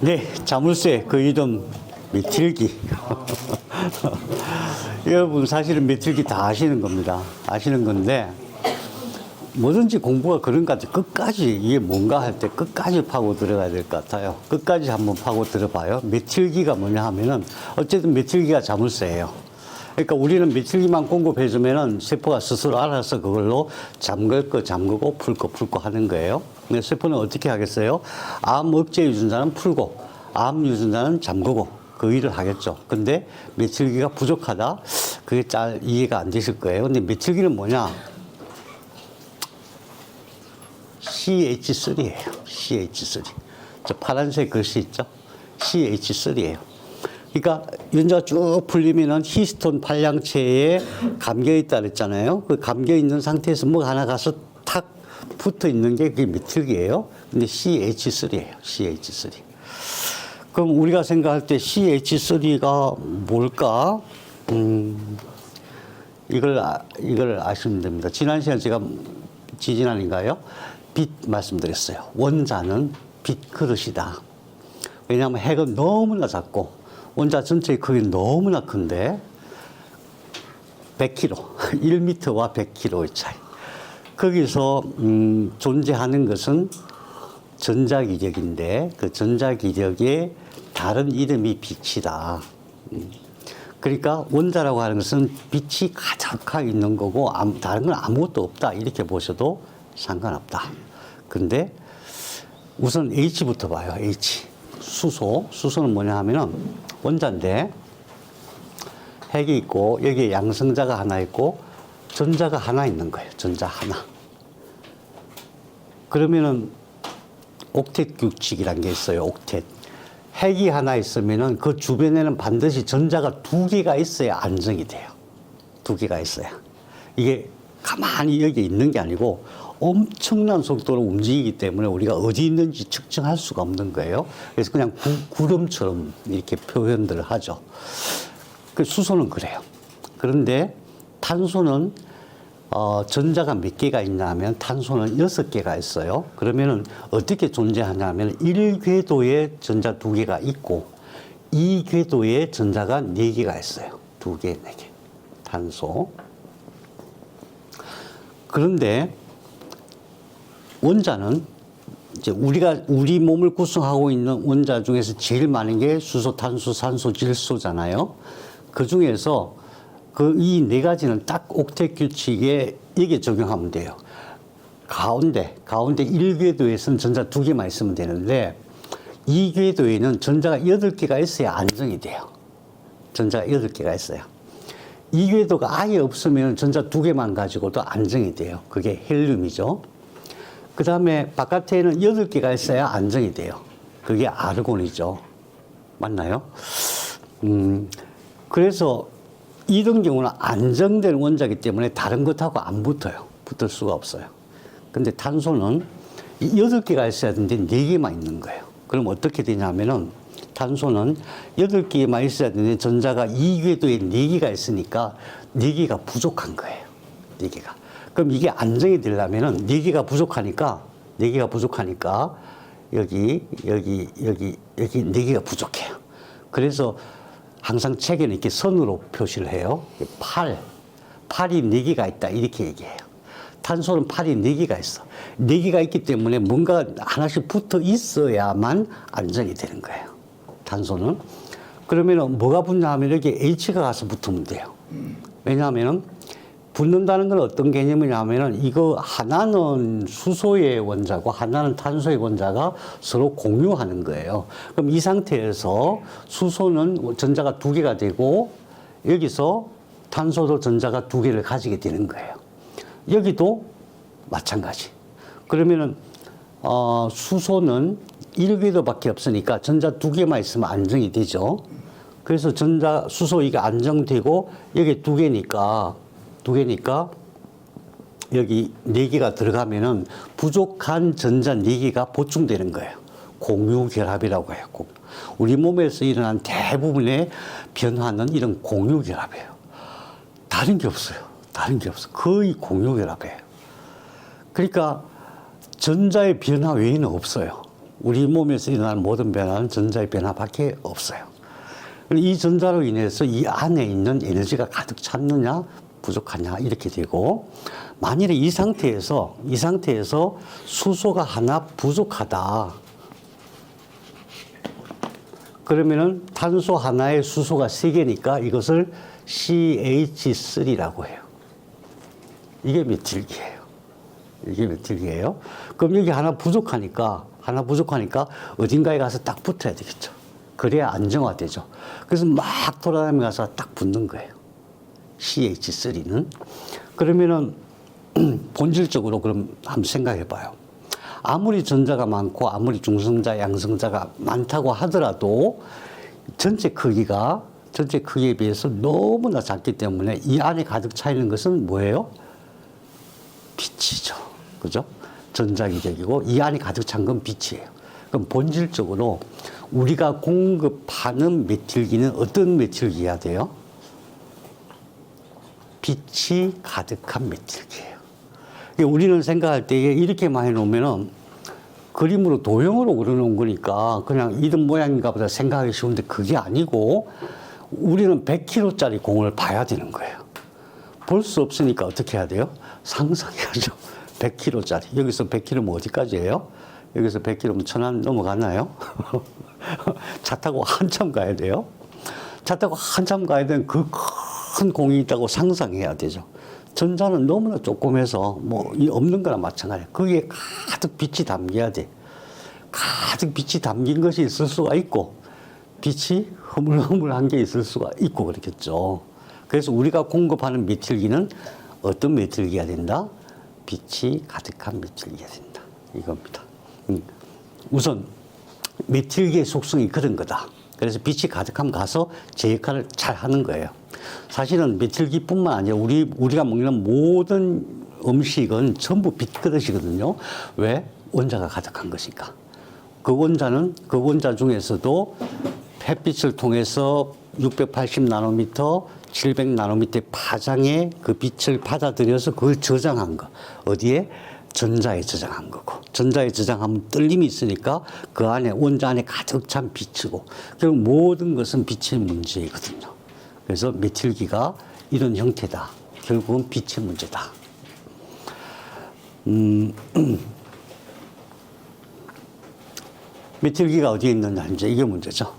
네, 자물쇠 그 이름 메틸기. 여러분 사실은 메틸기 다 아시는 겁니다. 아시는 건데 뭐든지 공부가 그런 것 같아요. 끝까지 이게 뭔가 할 때 끝까지 파고 들어가야 될 것 같아요. 끝까지 한번 파고 들어봐요. 메틸기가 뭐냐 하면은 어쨌든 메틸기가 자물쇠예요. 그러니까 우리는 메틸기만 공급해주면은 세포가 스스로 알아서 그걸로 잠글 거 잠그고 풀 거 풀고 하는 거예요. 근데 세포는 어떻게 하겠어요? 암 억제 유전자는 풀고 암 유전자는 잠그고 그 일을 하겠죠. 근데 메틸기가 부족하다? 그게 잘 이해가 안 되실 거예요. 근데 메틸기는 뭐냐? CH3예요. CH3. 저 파란색 글씨 있죠? CH3예요. 그러니까 유전자가 쭉 풀리면은 히스톤 팔량체에 감겨 있다 그랬잖아요. 그 감겨 있는 상태에서 뭐 하나 가서 탁 붙어 있는 게 그게 메틸기예요. 근데 CH3예요. CH3. 그럼 우리가 생각할 때 CH3가 뭘까? 이걸 아시면 됩니다. 지난 시간 제가 지지난인가요? 빛 말씀드렸어요. 원자는 빛 그릇이다. 왜냐하면 핵은 너무나 작고 원자 전체의 크기는 너무나 큰데 100kg, 1m와 100kg의 차이. 거기서 존재하는 것은 전자기력인데 그 전자기력의 다른 이름이 빛이다. 그러니까 원자라고 하는 것은 빛이 가득하게 있는 거고 다른 건 아무것도 없다 이렇게 보셔도 상관없다. 근데 우선 H부터 봐요. H. 수소는 뭐냐 하면은 원자인데 핵이 있고 여기에 양성자가 하나 있고 전자가 하나 있는 거예요. 전자 하나. 그러면은 옥텟 규칙이라는 게 있어요. 옥텟. 핵이 하나 있으면은 그 주변에는 반드시 전자가 두 개가 있어야 안정이 돼요. 두 개가 있어야. 이게 가만히 여기 있는 게 아니고 엄청난 속도로 움직이기 때문에 우리가 어디 있는지 측정할 수가 없는 거예요. 그래서 그냥 구름처럼 이렇게 표현들을 하죠. 그 수소는 그래요. 그런데 탄소는 전자가 몇 개가 있냐 하면 탄소는 6개가 있어요. 그러면은 어떻게 존재하냐 하면 1궤도에 전자 2개가 있고 2궤도에 전자가 4개가 있어요. 2개, 4개. 탄소. 그런데 원자는 이제 우리 몸을 구성하고 있는 원자 중에서 제일 많은 게 수소, 탄소, 산소, 질소잖아요. 그 중에서 이 네 가지는 딱 옥텟 규칙에 이게 적용하면 돼요. 가운데 1궤도에서는 전자 2개만 있으면 되는데 2궤도에는 전자가 8개가 있어야 안정이 돼요. 전자가 8개가 있어요. 2궤도가 아예 없으면 전자 2개만 가지고도 안정이 돼요. 그게 헬륨이죠. 그 다음에 바깥에는 8개가 있어야 안정이 돼요. 그게 아르곤이죠. 맞나요? 그래서 이런 경우는 안정된 원자이기 때문에 다른 것하고 안 붙어요. 붙을 수가 없어요. 근데 탄소는 8개가 있어야 되는데 4개만 있는 거예요. 그럼 어떻게 되냐면은 탄소는 8개만 있어야 되는데 전자가 2궤도에 4개가 있으니까 4개가 부족한 거예요. 4개가. 그럼 이게 안정이 되려면은 4개가 부족하니까 여기 4개가 부족해요. 그래서 항상 책에는 이렇게 선으로 표시를 해요. 팔이 4개가 있다 이렇게 얘기해요. 탄소는 팔이 4개가 있어. 4개가 있기 때문에 뭔가 하나씩 붙어 있어야만 안정이 되는 거예요. 탄소는. 그러면 뭐가 붙냐 하면 여기 H가 가서 붙으면 돼요. 왜냐하면 붙는다는 건 어떤 개념이냐 하면은 이거 하나는 수소의 원자고 하나는 탄소의 원자가 서로 공유하는 거예요. 그럼 이 상태에서 수소는 전자가 2개가 되고 여기서 탄소도 전자가 2개를 가지게 되는 거예요. 여기도 마찬가지. 그러면은 수소는 1궤도밖에 없으니까 전자 2개만 있으면 안정이 되죠. 그래서 수소 이게 안정되고 여기 2개니까 여기 4개가 들어가면은 부족한 전자 4개가 보충되는 거예요. 공유결합이라고 해요. 우리 몸에서 일어난 대부분의 변화는 이런 공유결합이에요. 다른 게 없어요. 거의 공유결합이에요. 그러니까 전자의 변화 외에는 없어요. 우리 몸에서 일어나는 모든 변화는 전자의 변화밖에 없어요. 이 전자로 인해서 이 안에 있는 에너지가 가득 찼느냐 부족하냐 이렇게 되고, 만일에 이 상태에서 수소가 하나 부족하다 그러면은 탄소 하나에 수소가 3개니까 이것을 CH3라고 해요. 이게 메틸기예요. 이게 메틸기예요. 그럼 여기 하나 부족하니까 어딘가에 가서 딱 붙어야 되겠죠. 그래야 안정화되죠. 그래서 막 돌아다니며 가서 딱 붙는 거예요. CH3는. 그러면은 본질적으로 그럼 한번 생각해 봐요. 아무리 전자가 많고 아무리 중성자, 양성자가 많다고 하더라도 전체 크기에 비해서 너무나 작기 때문에 이 안에 가득 차 있는 것은 뭐예요? 빛이죠. 그죠? 전자기력이고 이 안에 가득 찬 건 빛이에요. 그럼 본질적으로 우리가 공급하는 메틸기는 어떤 메틸기가 돼요? 빛이 가득한 메틸기예요. 우리는 생각할 때 이렇게 많이 놓으면은 그림으로 도형으로 그려놓은 거니까 그냥 이런 모양인가 보다 생각하기 쉬운데 그게 아니고 우리는 100kg짜리 공을 봐야 되는 거예요. 볼 수 없으니까 어떻게 해야 돼요? 상상해야죠. 100kg짜리. 여기서 100kg면 어디까지예요? 여기서 100kg면 천안 넘어가나요? 차 타고 한참 가야 돼요. 차 타고 한참 가야 되는 그 큰 공이 있다고 상상해야 되죠. 전자는 너무나 조그매서 뭐 없는 거나 마찬가지예요. 거기에 가득 빛이 담겨야 돼. 가득 빛이 담긴 것이 있을 수가 있고 빛이 흐물흐물한 게 있을 수가 있고 그렇겠죠. 그래서 우리가 공급하는 메틸기는 어떤 메틸기가 된다? 빛이 가득한 메틸기가 된다. 이겁니다. 우선 메틸기의 속성이 그런 거다. 그래서 빛이 가득하면 가서 제 역할을 잘 하는 거예요. 사실은 메틸기뿐만 아니라 우리가 먹는 모든 음식은 전부 빛그릇이거든요. 왜? 원자가 가득한 것이니까. 그 원자 중에서도 햇빛을 통해서 680나노미터, 700나노미터의 파장에 그 빛을 받아들여서 그걸 저장한 거. 어디에? 전자에 저장한 거고. 전자에 저장하면 뜰림이 있으니까 그 안에, 원자 안에 가득 찬 빛이고. 결국 모든 것은 빛의 문제이거든요. 그래서 메틸기가 이런 형태다. 결국은 빛의 문제다. 메틸기가 어디에 있느냐, 이제 이게 문제죠.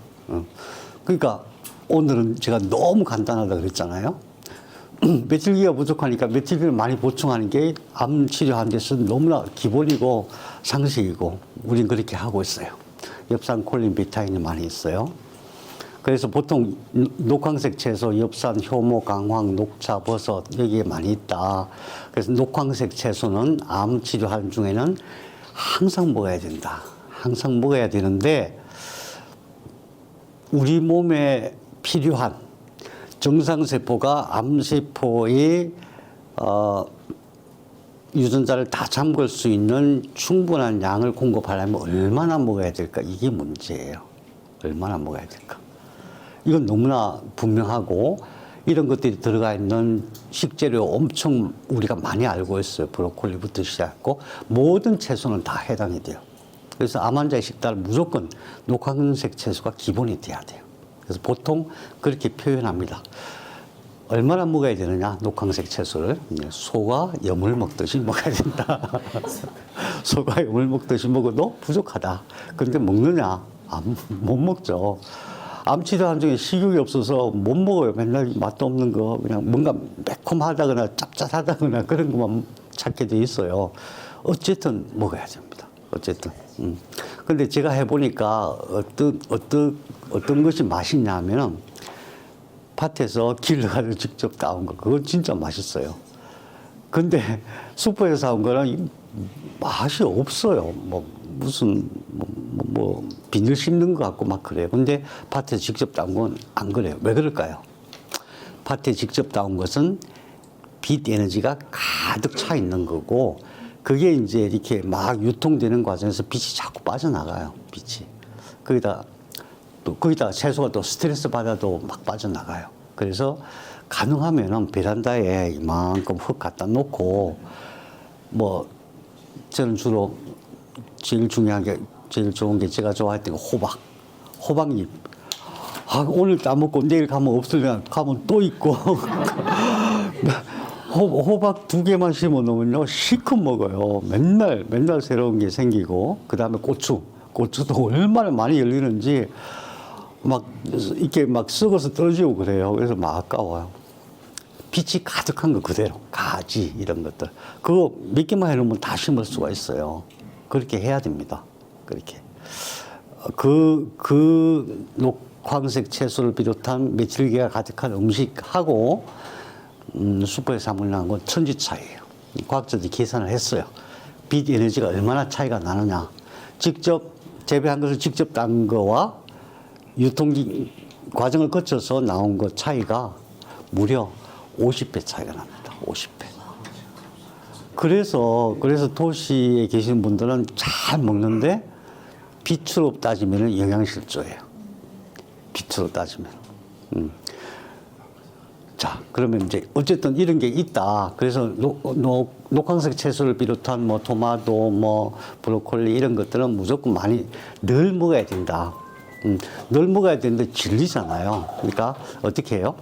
그러니까 오늘은 제가 너무 간단하다 그랬잖아요. 메틸기가 부족하니까 메틸기를 많이 보충하는 게 암 치료하는 데서 너무나 기본이고 상식이고 우린 그렇게 하고 있어요. 엽산, 콜린, 베타인이 많이 있어요. 그래서 보통 녹황색 채소, 엽산, 효모, 강황, 녹차, 버섯 여기에 많이 있다. 그래서 녹황색 채소는 암 치료하는 중에는 항상 먹어야 된다. 항상 먹어야 되는데 우리 몸에 필요한 정상세포가 암세포의 유전자를 다 잠글 수 있는 충분한 양을 공급하려면 얼마나 먹어야 될까? 이게 문제예요. 얼마나 먹어야 될까? 이건 너무나 분명하고 이런 것들이 들어가 있는 식재료 엄청 우리가 많이 알고 있어요. 브로콜리부터 시작하고 모든 채소는 다 해당이 돼요. 그래서 암 환자의 식단은 무조건 녹황색 채소가 기본이 돼야 돼요. 그래서 보통 그렇게 표현합니다. 얼마나 먹어야 되느냐, 녹황색 채소를. 소가 염을 먹듯이 먹어야 된다. 소가 염을 먹듯이 먹어도 부족하다. 그런데 먹느냐? 못 먹죠. 암 치료한 중에 식욕이 없어서 못 먹어요. 맨날 맛도 없는 거, 그냥 뭔가 매콤하다거나 짭짤하다거나 그런 것만 찾게 돼 있어요. 어쨌든 먹어야 됩니다. 어쨌든. 근데 제가 해보니까 어떤 것이 맛있냐 하면은 밭에서 길러가지고 직접 따온 거, 그건 진짜 맛있어요. 근데 슈퍼에서 사온 거는 맛이 없어요. 무슨 비닐 씹는 것 같고 막 그래요. 근데 밭에서 직접 따온 건 안 그래요. 왜 그럴까요? 밭에 직접 따온 것은 빛 에너지가 가득 차 있는 거고, 그게 이제 이렇게 막 유통되는 과정에서 빛이 자꾸 빠져나가요. 빛이. 거기다 채소가 또 스트레스 받아도 막 빠져나가요. 그래서 가능하면은 베란다에 이만큼 흙 갖다 놓고, 저는 주로 제일 중요한 게 제일 좋은 게 제가 좋아했던 게 호박잎. 아, 오늘 따먹고 내일 가면 없으면 가면 또 있고. 호박 2개만 심어 놓으면요 실컷 먹어요. 맨날 새로운 게 생기고, 그 다음에 고추도 얼마나 많이 열리는지 막 이렇게 막 썩어서 떨어지고 그래요. 그래서 막 아까워요. 빛이 가득한 거 그대로, 가지 이런 것들 그거 몇 개만 해놓으면 다 심을 수가 있어요. 그렇게 해야 됩니다. 그렇게 그 녹황색 채소를 비롯한 메칠기가 가득한 음식하고 슈퍼에서 사 먹는 건 천지 차이예요. 과학자들이 계산을 했어요. 빛 에너지가 얼마나 차이가 나느냐. 직접 재배한 것을 직접 딴 거와 유통 과정을 거쳐서 나온 것 차이가 무려 50배 차이가 납니다. 50배. 그래서 도시에 계신 분들은 잘 먹는데 빛으로 따지면 영양실조예요. 빛으로 따지면. 자, 그러면 이제 어쨌든 이런 게 있다. 그래서 녹황색 채소를 비롯한 뭐 토마토, 뭐 브로콜리 이런 것들은 무조건 많이 늘 먹어야 된다. 늘 먹어야 되는데 질리잖아요. 그러니까 어떻게 해요?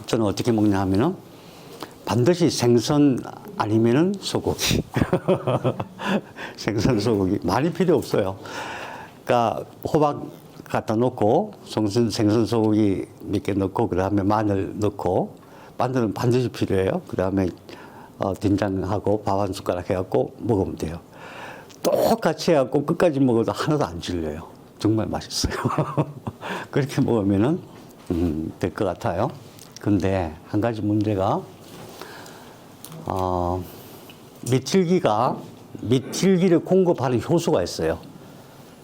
저는 어떻게 먹냐 하면은 반드시 생선 아니면은 소고기. 생선 소고기 많이 필요 없어요. 그러니까 호박 갖다 놓고 생선 소고기 몇 개 넣고 그다음에 마늘 넣고, 마늘은 반드시 필요해요. 그다음에 된장하고 밥 한 숟가락 해갖고 먹으면 돼요. 똑같이 해갖고 끝까지 먹어도 하나도 안 질려요. 정말 맛있어요. 그렇게 먹으면은 될 것 같아요. 근데 한 가지 문제가 메틸기를 공급하는 효소가 있어요.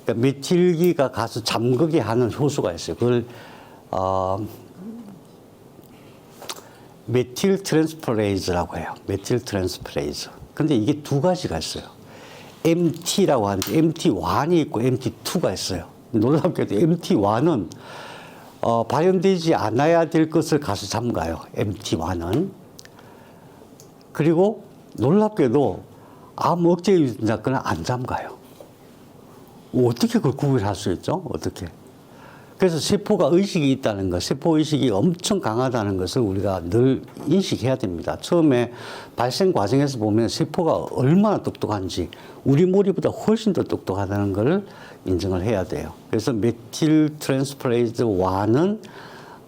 그러니까 메틸기가 가서 잠그게 하는 효소가 있어요. 그걸 메틸 트랜스퍼레이즈라고 해요. 메틸 트랜스퍼레이즈. 근데 이게 두 가지가 있어요. MT라고 하는데 MT1이 있고 MT2가 있어요. 놀랍게도 MT1은 발현되지 않아야 될 것을 가서 잠가요. MT1은. 그리고 놀랍게도 암 억제 유전자권은 안 잠가요. 어떻게 그걸 구별할 수 있죠? 어떻게? 그래서 세포가 의식이 있다는 것, 세포 의식이 엄청 강하다는 것을 우리가 늘 인식해야 됩니다. 처음에 발생 과정에서 보면 세포가 얼마나 똑똑한지, 우리 머리보다 훨씬 더 똑똑하다는 것을 인정을 해야 돼요. 그래서 메틸 트랜스퍼레이즈 1은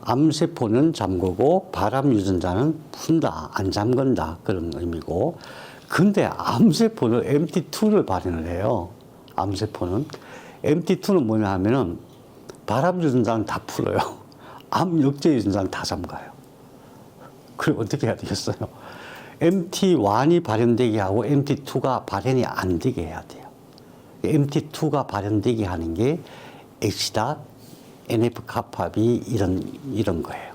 암세포는 잠그고 바람 유전자는 푼다, 안 잠근다, 그런 의미고. 근데 암세포는 MT2를 발현을 해요. 암세포는. MT2는 뭐냐 하면은 바람 유전자는 다 풀어요. 암 역제 유전자는 다 잠가요. 그럼 어떻게 해야 되겠어요? MT1이 발현되게 하고 MT2가 발현이 안 되게 해야 돼요. MT2가 발현되게 하는 게 H다, NF-kappaB 이런 거예요.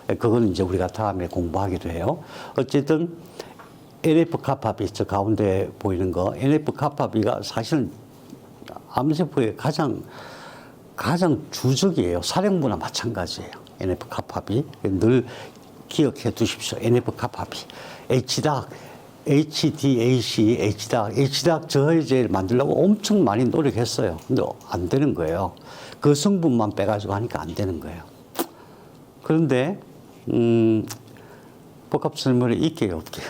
그거는 이제 우리가 다음에 공부하기로 해요. 어쨌든 NF-kappaB, 저 가운데 보이는 거, NF-kappaB가 사실은 암세포의 가장 주적이에요. 사령부나 마찬가지예요. NF-kappaB. 늘 기억해 두십시오. NF-kappaB. HDAC, HDAC 저해제를 만들려고 엄청 많이 노력했어요. 근데 안 되는 거예요. 그 성분만 빼가지고 하니까 안 되는 거예요. 그런데, 복합설물에 있게요, 없게요?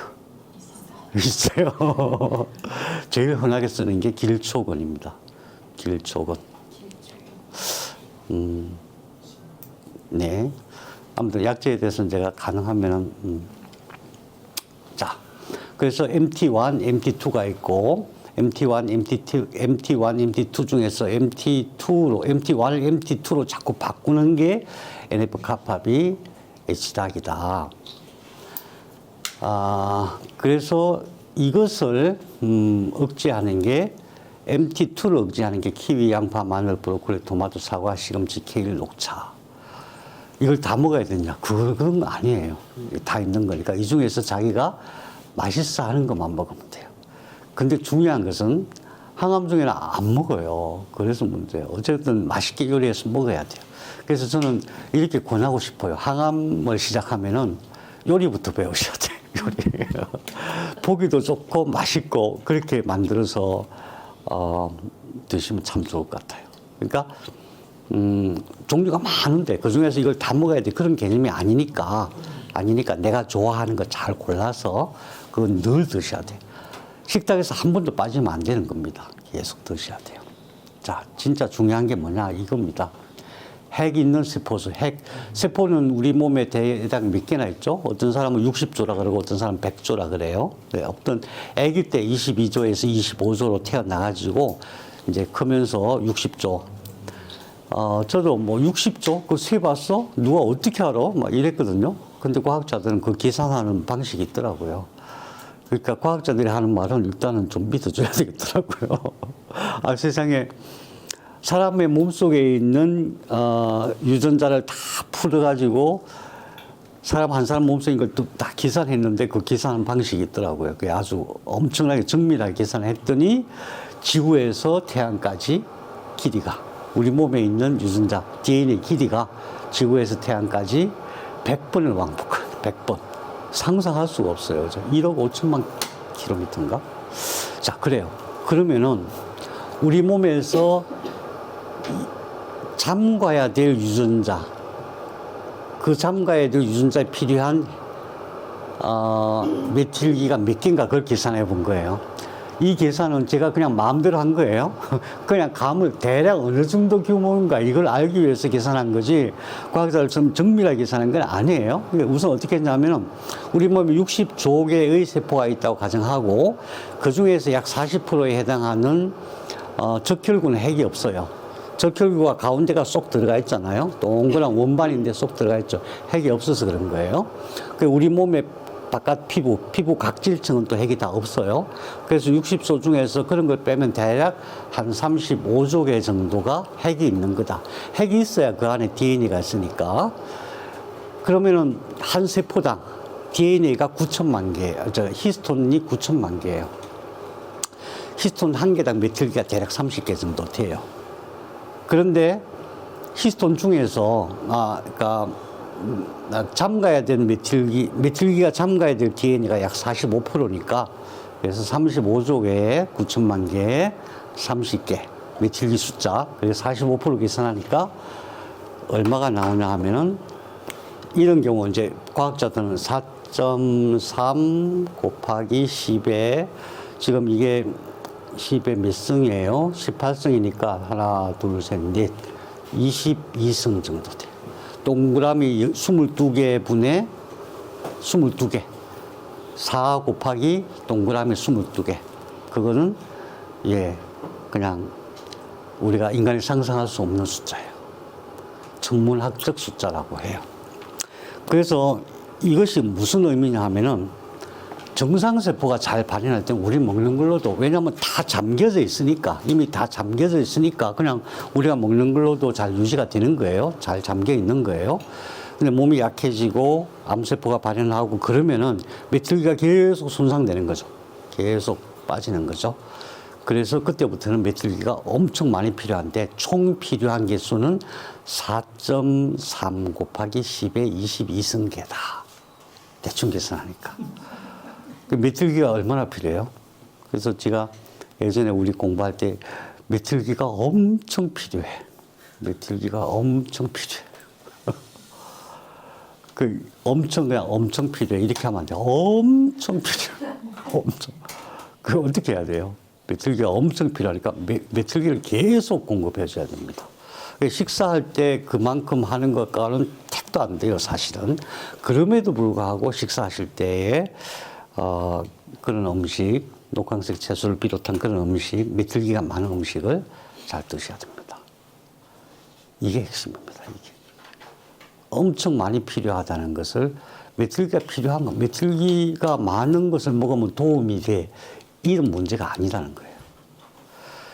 있어요. 제일 흔하게 쓰는 게 길초근입니다. 길초근. 네. 아무튼 약제에 대해서는 제가 가능하면은, 자. 그래서 MT1, MT2가 있고, MT1, MT2 중에서 MT1을 MT2로 자꾸 바꾸는 게 NF-kappaB HDAC이다. 그래서 이것을 억제하는 게 MT2를 억제하는 게 키위, 양파, 마늘, 브로콜리, 토마토, 사과, 시금치, 케일, 녹차. 이걸 다 먹어야 되냐? 그런 거 아니에요. 다 있는 거니까. 이 중에서 자기가 맛있어 하는 것만 먹으면 돼요. 근데 중요한 것은 항암 중에는 안 먹어요. 그래서 문제예요. 어쨌든 맛있게 요리해서 먹어야 돼요. 그래서 저는 이렇게 권하고 싶어요. 항암을 시작하면은 요리부터 배우셔야 돼요. 요리. 보기도 좋고 맛있고 그렇게 만들어서 드시면 참 좋을 것 같아요. 그러니까 종류가 많은데 그 중에서 이걸 다 먹어야 돼 그런 개념이 아니니까 내가 좋아하는 거 잘 골라서 그건 늘 드셔야 돼요. 식탁에서 한 번도 빠지면 안 되는 겁니다. 계속 드셔야 돼요. 자, 진짜 중요한 게 뭐냐 이겁니다. 핵 있는 세포수. 세포는 우리 몸에 대략 몇 개나 있죠? 어떤 사람은 60조라 그러고 어떤 사람은 100조라 그래요. 네, 어떤 아기 때 22조에서 25조로 태어나가지고 이제 크면서 60조. 저도 뭐 60조? 그거 세봤어? 누가 어떻게 알아? 막 이랬거든요. 근데 과학자들은 그 계산하는 방식이 있더라고요. 그러니까 과학자들이 하는 말은 일단은 좀 믿어줘야 되겠더라고요. 아, 세상에. 사람의 몸속에 있는 유전자를 다 풀어가지고 사람 한 사람 몸속에 있는 걸 다 계산했는데 그 계산하는 방식이 있더라고요. 그게 아주 엄청나게 정밀하게 계산했더니 지구에서 태양까지 길이가 우리 몸에 있는 유전자 DNA 길이가 지구에서 태양까지 100번을 왕복한 100번. 상상할 수가 없어요. 1억 5천만 킬로미터인가? 자, 그래요. 그러면은 우리 몸에서 잠가야 될 유전자, 그 잠가야 될 유전자에 필요한 메틸기가 몇 개인가 그걸 계산해 본 거예요. 이 계산은 제가 그냥 마음대로 한 거예요. 그냥 감을 대략 어느 정도 규모인가 이걸 알기 위해서 계산한 거지 과학자들처럼 정밀하게 계산한 건 아니에요. 우선 어떻게 했냐면 우리 몸에 60조 개의 세포가 있다고 가정하고 그 중에서 약 40%에 해당하는 적혈구는 핵이 없어요. 적혈구가 가운데가 쏙 들어가 있잖아요. 동그란 원반인데 쏙 들어가 있죠. 핵이 없어서 그런 거예요. 우리 몸의 바깥 피부 각질층은 또 핵이 다 없어요. 그래서 60조 중에서 그런 걸 빼면 대략 한 35조 개 정도가 핵이 있는 거다. 핵이 있어야 그 안에 DNA가 있으니까. 그러면은 한 세포당 DNA가 9천만 개, 히스톤이 9천만 개예요. 히스톤 한 개당 메틸기가 대략 30개 정도 돼요. 그런데 히스톤 중에서 잠가야 되는 메틸기가 잠가야 될 DNA가 약 45%니까 그래서 35조 개에 9천만 개에 30개 메틸기 숫자 그래서 45% 계산하니까 얼마가 나오냐 하면은 이런 경우 이제 과학자들은 4.3 곱하기 10에 지금 이게 10의 몇 승이에요? 18승이니까 하나, 둘, 셋, 넷, 22승 정도 돼요. 동그라미 22개 분의 22개. 4 곱하기 동그라미 22개. 그거는, 그냥 우리가 인간이 상상할 수 없는 숫자예요. 천문학적 숫자라고 해요. 그래서 이것이 무슨 의미냐 하면은 정상세포가 잘 발현할 때 우리 먹는 걸로도 왜냐하면 다 잠겨져 있으니까 이미 다 잠겨져 있으니까 그냥 우리가 먹는 걸로도 잘 유지가 되는 거예요. 잘 잠겨 있는 거예요. 근데 몸이 약해지고 암세포가 발현하고 그러면은 메틸기가 계속 손상되는 거죠. 계속 빠지는 거죠. 그래서 그때부터는 메틸기가 엄청 많이 필요한데 총 필요한 개수는 4.3 곱하기 10의 22승계다. 대충 계산하니까. 메틸기가 얼마나 필요해요? 그래서 제가 예전에 우리 공부할 때 메틸기가 엄청 필요해. 메틸기가 엄청 필요해. 그냥 엄청 필요해. 이렇게 하면 안 돼. 엄청 필요해. 엄청. 그거 어떻게 해야 돼요? 메틸기가 엄청 필요하니까 메틸기를 계속 공급해 줘야 됩니다. 식사할 때 그만큼 하는 것과는 택도 안 돼요, 사실은. 그럼에도 불구하고 식사하실 때에 그런 음식, 녹황색 채소를 비롯한 그런 음식, 메틸기가 많은 음식을 잘 드셔야 됩니다. 이게 핵심입니다. 이게. 엄청 많이 필요하다는 것을 메틸기가 필요한 거, 메틸기가 많은 것을 먹으면 도움이 돼. 이런 문제가 아니라는 거예요.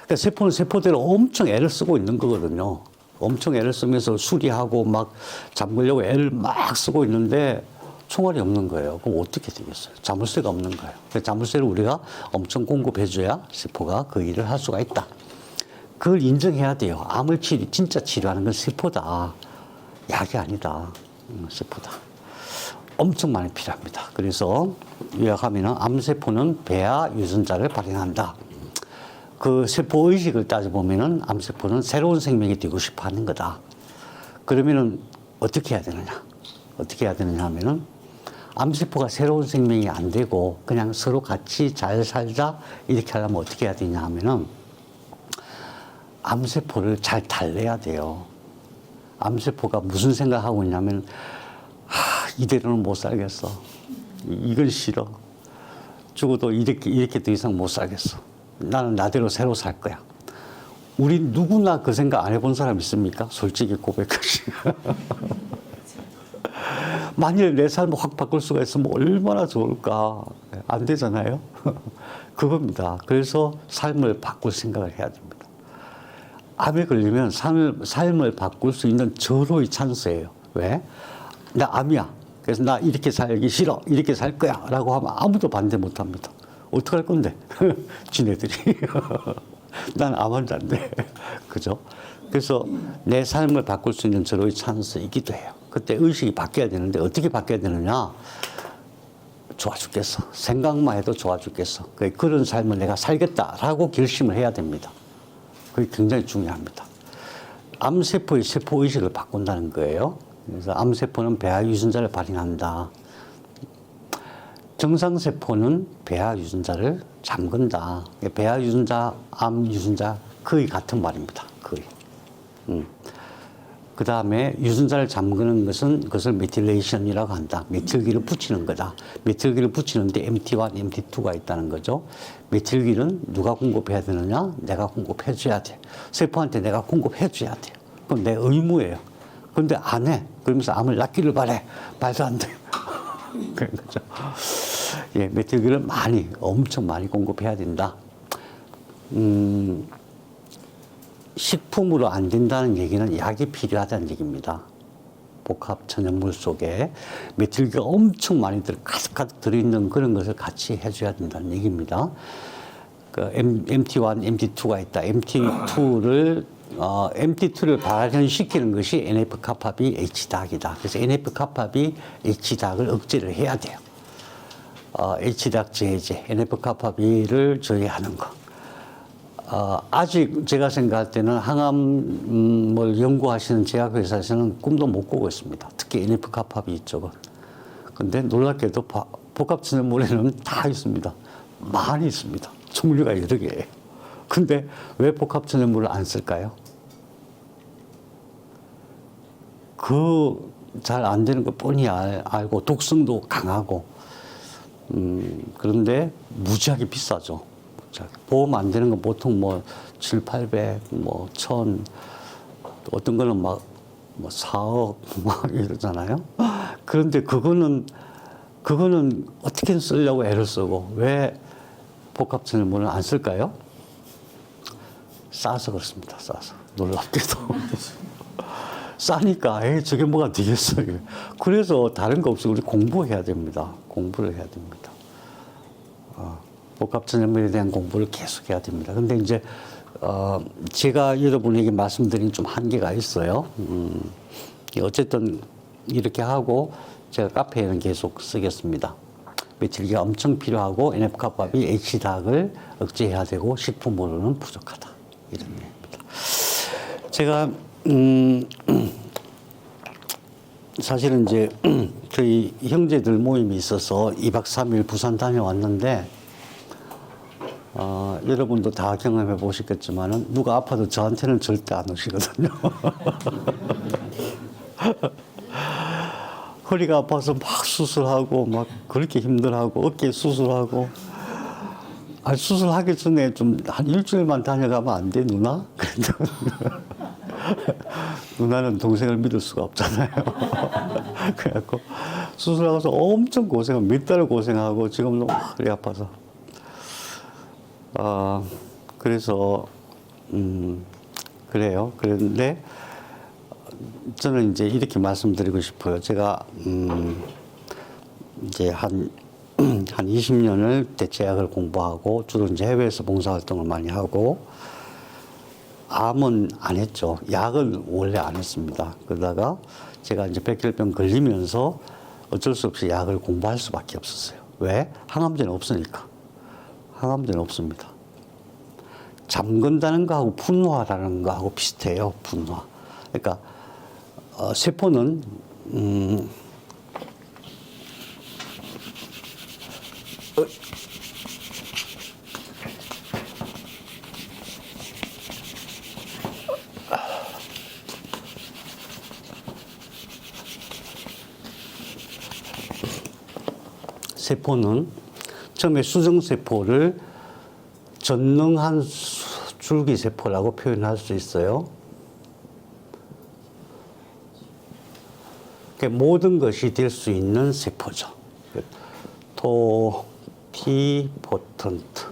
그러니까 세포는 세포대로 엄청 애를 쓰고 있는 거거든요. 엄청 애를 쓰면서 수리하고 막 잠그려고 애를 막 쓰고 있는데 총알이 없는 거예요. 그럼 어떻게 되겠어요? 자물쇠가 없는 거예요. 자물쇠를 우리가 엄청 공급해줘야 세포가 그 일을 할 수가 있다. 그걸 인정해야 돼요. 암을 진짜 치료하는 건 세포다. 약이 아니다. 세포다. 엄청 많이 필요합니다. 그래서 요약하면 암세포는 배아 유전자를 발현한다. 그 세포 의식을 따져보면은 암세포는 새로운 생명이 되고 싶어 하는 거다. 그러면은 어떻게 해야 되느냐? 어떻게 해야 되느냐 하면은 암세포가 새로운 생명이 안 되고 그냥 서로 같이 잘 살자 이렇게 하려면 어떻게 해야 되냐 하면은 암세포를 잘 달래야 돼요. 암세포가 무슨 생각하고 있냐면 이대로는 못 살겠어. 이건 싫어. 죽어도 이렇게 더 이상 못 살겠어. 나는 나대로 새로 살 거야. 우리 누구나 그 생각 안 해본 사람 있습니까? 솔직히 고백하시. 만일 내 삶을 확 바꿀 수가 있으면 얼마나 좋을까. 안 되잖아요. 그겁니다. 그래서 삶을 바꿀 생각을 해야 됩니다. 암에 걸리면 삶을 바꿀 수 있는 절호의 찬스예요. 왜? 나 암이야. 그래서 나 이렇게 살기 싫어. 이렇게 살 거야. 라고 하면 아무도 반대 못 합니다. 어떡할 건데? 지네들이. 난 암 환자인데. 그죠? 그래서 내 삶을 바꿀 수 있는 절호의 찬스이기도 해요. 그때 의식이 바뀌어야 되는데 어떻게 바뀌어야 되느냐? 좋아 죽겠어. 생각만 해도 좋아 죽겠어. 그런 삶을 내가 살겠다라고 결심을 해야 됩니다. 그게 굉장히 중요합니다. 암세포의 세포의식을 바꾼다는 거예요. 그래서 암세포는 배아 유전자를 발현한다. 정상세포는 배아 유전자를 잠근다. 배아 유전자, 암 유전자 거의 같은 말입니다. 거의. 그 다음에 유전자를 잠그는 것은 그것을 메틸레이션이라고 한다. 메틸기를 붙이는 거다. 메틸기를 붙이는데 MT1, MT2가 있다는 거죠. 메틸기는 누가 공급해야 되느냐? 내가 공급해줘야 돼. 세포한테 내가 공급해줘야 돼. 그건 내 의무예요. 그런데 안 해. 그러면서 암을 낫기를 바래. 말도 안 돼. 그런 거죠. 예, 메틸기를 엄청 많이 공급해야 된다. 식품으로 안 된다는 얘기는 약이 필요하다는 얘기입니다. 복합 천연물 속에 메틸기가 엄청 많이 가득가득 들어있는 그런 것을 같이 해줘야 된다는 얘기입니다. 그 MT1, MT2가 있다. MT2를 발현시키는 것이 NF-kappaB H닥이다. 그래서 NF-kappaB H닥을 억제를 해야 돼요. H닥 제제, NF-kappaB를 저해하는 거. 아직 제가 생각할 때는 항암을 연구하시는 제약회사에서는 꿈도 못 꾸고 있습니다. 특히 NF-kappaB 쪽은. 근데 놀랍게도 복합천연물에는 다 있습니다. 많이 있습니다. 종류가 여러 개예요. 근데 왜 복합천연물을 안 쓸까요? 잘 안 되는 거 뻔히 알고 독성도 강하고 그런데 무지하게 비싸죠. 보험 안 되는 건 보통 7, 800, 1000, 어떤 거는 4억 이러잖아요. 그런데 그거는 어떻게 쓰려고 애를 쓰고 왜 복합천연물을 안 쓸까요? 싸서 그렇습니다. 싸서. 놀랍게도. 싸니까 저게 뭐가 되겠어요. 그래서 다른 거 없이 우리 공부해야 됩니다. 공부를 해야 됩니다. 복합천연물에 대한 공부를 계속 해야 됩니다. 근데 이제 제가 여러분에게 말씀드린 좀 한계가 있어요. 어쨌든 이렇게 하고 제가 카페에는 계속 쓰겠습니다. 메틸기가 엄청 필요하고 NF-kappaB H닥을 억제해야 되고 식품으로는 부족하다. 이런 얘기입니다. 제가 사실은 이제 저희 형제들 모임이 있어서 2박 3일 부산 다녀왔는데 여러분도 다 경험해 보셨겠지만은 누가 아파도 저한테는 절대 안 오시거든요. 허리가 아파서 막 수술하고 막 그렇게 힘들어하고 어깨 수술하고 수술하기 전에 좀 한 일주일만 다녀가면 안 돼, 누나? 누나는 동생을 믿을 수가 없잖아요. 그래갖고 수술하고서 엄청 고생하고 몇 달을 고생하고 지금 너무 허리 아파서. 그래서 그래요. 그런데 저는 이제 이렇게 말씀드리고 싶어요. 제가 이제 한 20년을 대체약을 공부하고 주로 이제 해외에서 봉사활동을 많이 하고 암은 안 했죠. 약은 원래 안 했습니다. 그러다가 제가 이제 백혈병 걸리면서 어쩔 수 없이 약을 공부할 수밖에 없었어요. 왜? 항암제는 없으니까. 항암제는 없습니다. 잠근다는 거하고 분화라는 거하고 비슷해요. 분화. 그러니까 세포는 세포는 처음에 수정세포를 전능한 줄기세포라고 표현할 수 있어요. 모든 것이 될 수 있는 세포죠. 토티포턴트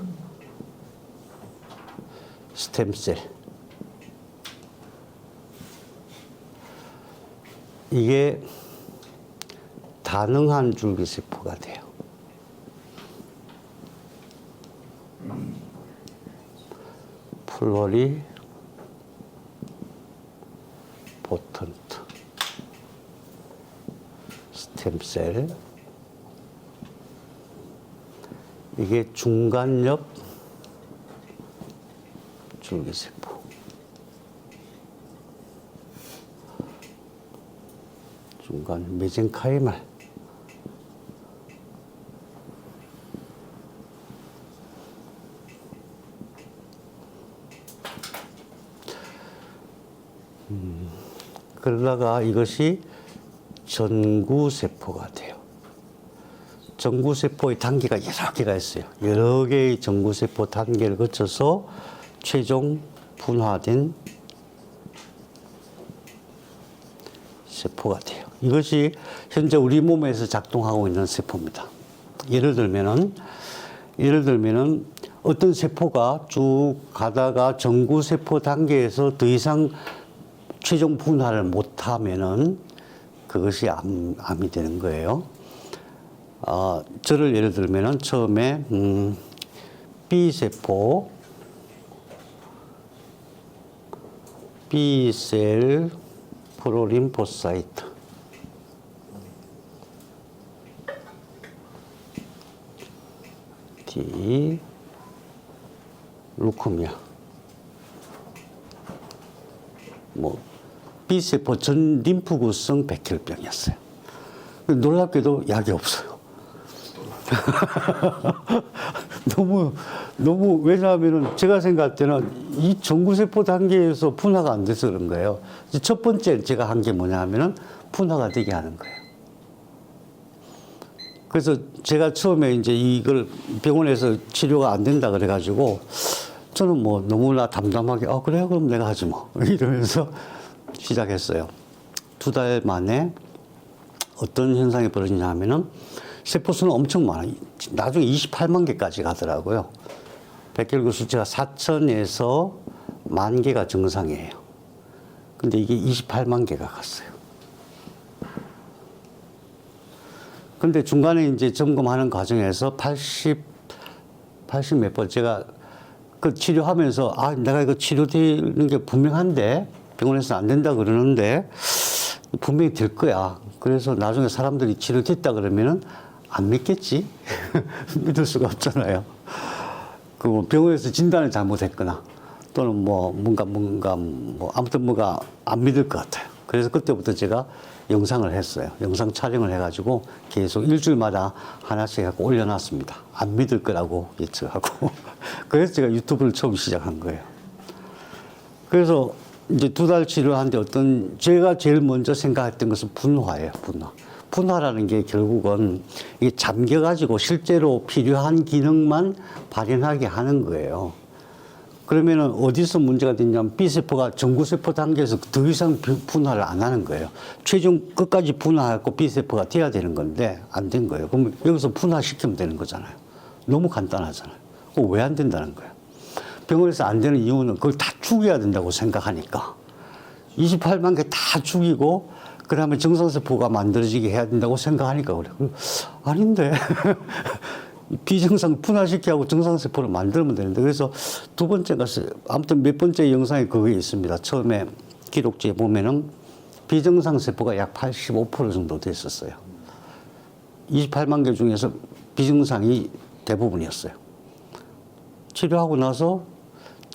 스템셀. 이게 다능한 줄기세포가 돼요. 플로리 포턴트 스템셀. 이게 중간엽 줄기세포. 중간 메젠카이말. 그러다가 이것이 전구세포가 돼요. 전구세포의 단계가 여러 개가 있어요. 여러 개의 전구세포 단계를 거쳐서 최종 분화된 세포가 돼요. 이것이 현재 우리 몸에서 작동하고 있는 세포입니다. 예를 들면은 어떤 세포가 쭉 가다가 전구세포 단계에서 더 이상 최종 분화를 못하면은 그것이 암이 되는 거예요. 저를 예를 들면은 처음에 B세포, B셀 프로림포사이트, T 루코미아, B세포 전 림프구성 백혈병이었어요. 놀랍게도 약이 없어요. 너무, 왜냐하면 제가 생각할 때는 이 전구세포 단계에서 분화가 안 돼서 그런 거예요. 첫 번째 제가 한 게 뭐냐 하면은 분화가 되게 하는 거예요. 그래서 제가 처음에 이제 이걸 병원에서 치료가 안 된다 그래가지고 저는 너무나 담담하게, 그래요? 그럼 내가 하지 뭐. 이러면서 시작했어요. 2달 만에 어떤 현상이 벌어지냐 하면은 세포수는 엄청 많아요. 나중에 28만 개까지 가더라고요. 백혈구 수치가 4,000에서 10,000개가 정상이에요. 근데 이게 28만 개가 갔어요. 근데 중간에 이제 점검하는 과정에서 80 몇 번 제가 그 치료하면서 내가 이거 치료되는 게 분명한데 병원에서 안 된다 그러는데 분명히 될 거야. 그래서 나중에 사람들이 치료됐다 그러면은 안 믿겠지? 믿을 수가 없잖아요. 그 병원에서 진단을 잘못했거나 또는 아무튼 뭐가 안 믿을 것 같아요. 그래서 그때부터 제가 영상을 했어요. 영상 촬영을 해가지고 계속 일주일마다 하나씩 해갖고 올려놨습니다. 안 믿을 거라고 예측하고. 그래서 제가 유튜브를 처음 시작한 거예요. 그래서 이제 2달 치료하는데 제가 제일 먼저 생각했던 것은 분화예요, 분화. 분화라는 게 결국은 이게 잠겨가지고 실제로 필요한 기능만 발현하게 하는 거예요. 그러면은 어디서 문제가 되냐면 B세포가 전구세포 단계에서 더 이상 분화를 안 하는 거예요. 최종 끝까지 분화하고 B세포가 돼야 되는 건데 안 된 거예요. 그럼 여기서 분화시키면 되는 거잖아요. 너무 간단하잖아요. 왜 안 된다는 거예요? 병원에서 안 되는 이유는 그걸 다 죽여야 된다고 생각하니까 28만 개 다 죽이고 그 다음에 정상세포가 만들어지게 해야 된다고 생각하니까 그래요. 아닌데 비정상 분화시키고 정상세포를 만들면 되는데 그래서 두 번째가 아무튼 몇 번째 영상에 그게 있습니다. 처음에 기록지에 보면은 비정상세포가 약 85% 정도 됐었어요. 28만 개 중에서 비정상이 대부분이었어요. 치료하고 나서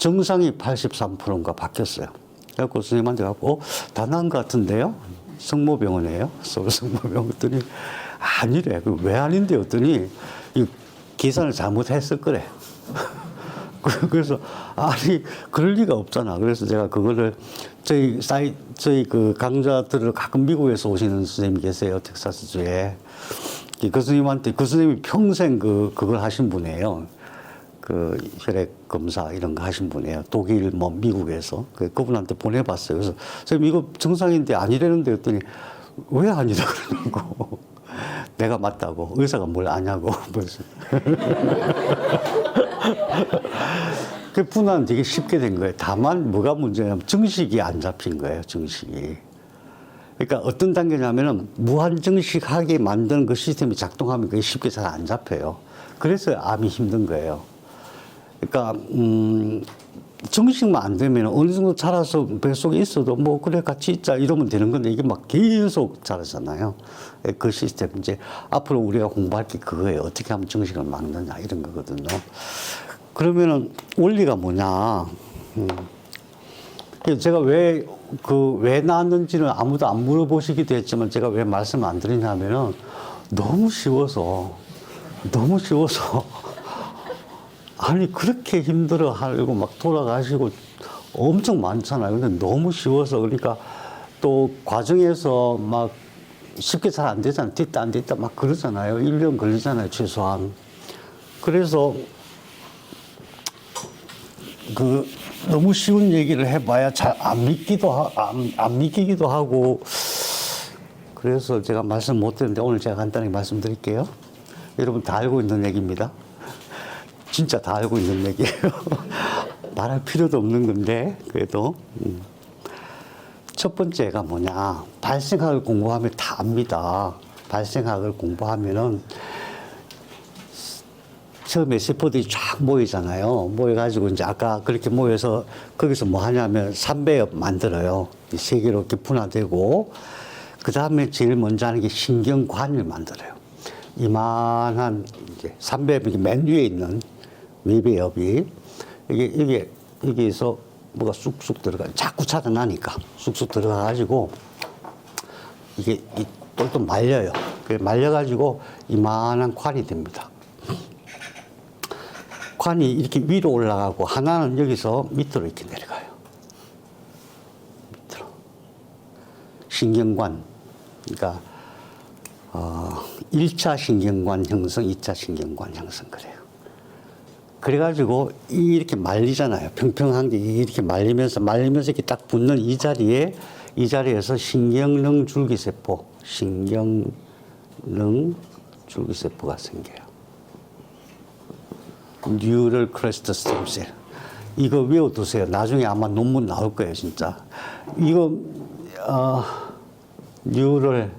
정상이 83%인가 바뀌었어요. 그래갖고 선생님한테 가고, 다 나은 것 같은데요? 성모병원이에요. 서울 성모병원 했더니, 아니래. 왜 아닌데? 했더니, 이 계산을 잘못했을 거래. 그래서, 아니, 그럴 리가 없잖아. 그래서 제가 그거를, 저희 그 강좌들을 가끔 미국에서 오시는 선생님이 계세요. 텍사스주에. 그 선생님한테, 그 선생님이 평생 그걸 하신 분이에요. 그 혈액 검사 이런 거 하신 분이에요. 독일, 뭐, 미국에서. 그분한테 보내봤어요. 그래서, 선생님, 이거 정상인데 아니라는데 했더니, 왜 아니라 그러냐고. 내가 맞다고. 의사가 뭘 아냐고. 벌써. 그 분할은 되게 쉽게 된 거예요. 다만 뭐가 문제냐면 정식이 안 잡힌 거예요. 정식이. 그러니까 어떤 단계냐면은 무한정식하게 만드는 그 시스템이 작동하면 그게 쉽게 잘 안 잡혀요. 그래서 암이 힘든 거예요. 그러니까 정식만 안 되면 어느 정도 자라서 뱃속에 있어도 뭐 그래 같이 있자 이러면 되는 건데 이게 막 계속 자라잖아요. 그 시스템 이제 앞으로 우리가 공부할 게 그거예요. 어떻게 하면 정식을 막느냐 이런 거거든요. 그러면은 원리가 뭐냐? 제가 왜 나왔는지는 아무도 안 물어보시기도 했지만 제가 왜 말씀을 안 드리냐면은 너무 쉬워서 아니 그렇게 힘들어 하고 막 돌아가시고 엄청 많잖아요. 근데 너무 쉬워서 그러니까 또 과정에서 막 쉽게 잘 안 되잖아요. 됐다 안 됐다 막 그러잖아요. 1년 걸리잖아요 최소한. 그래서 너무 쉬운 얘기를 해봐야 잘 안 믿기기도 하고 그래서 제가 말씀 못 드렸는데 오늘 제가 간단히 말씀드릴게요. 여러분 다 알고 있는 얘기입니다. 진짜 다 알고 있는 얘기예요. 말할 필요도 없는 건데 그래도 첫 번째가 뭐냐 발생학을 공부하면 다 압니다. 발생학을 공부하면은 처음에 세포들이 쫙 모이잖아요. 모여가지고 이제 아까 그렇게 모여서 거기서 뭐 하냐면 삼배엽 만들어요. 세 개로 이렇게 분화되고 그 다음에 제일 먼저 하는 게 신경관을 만들어요. 이만한 이제 삼배엽이 맨 위에 있는 외배엽이 여기에서 뭐가 쑥쑥 들어가 자꾸 찾아나니까 쑥쑥 들어가가지고 이게 똘똘 말려요. 말려가지고 이만한 관이 됩니다. 관이 이렇게 위로 올라가고 하나는 여기서 밑으로 이렇게 내려가요. 밑으로. 신경관. 그러니까 1차 신경관 형성, 2차 신경관 형성 그래요. 그래가지고 이렇게 말리잖아요. 평평한 게 이렇게 말리면서 이렇게 딱 붙는 이 자리에서 신경능 줄기세포, 신경능 줄기세포가 생겨요. 뉴럴 크레스트 스템셀. 이거 외워두세요. 나중에 아마 논문 나올 거예요, 진짜. 이거, 뉴럴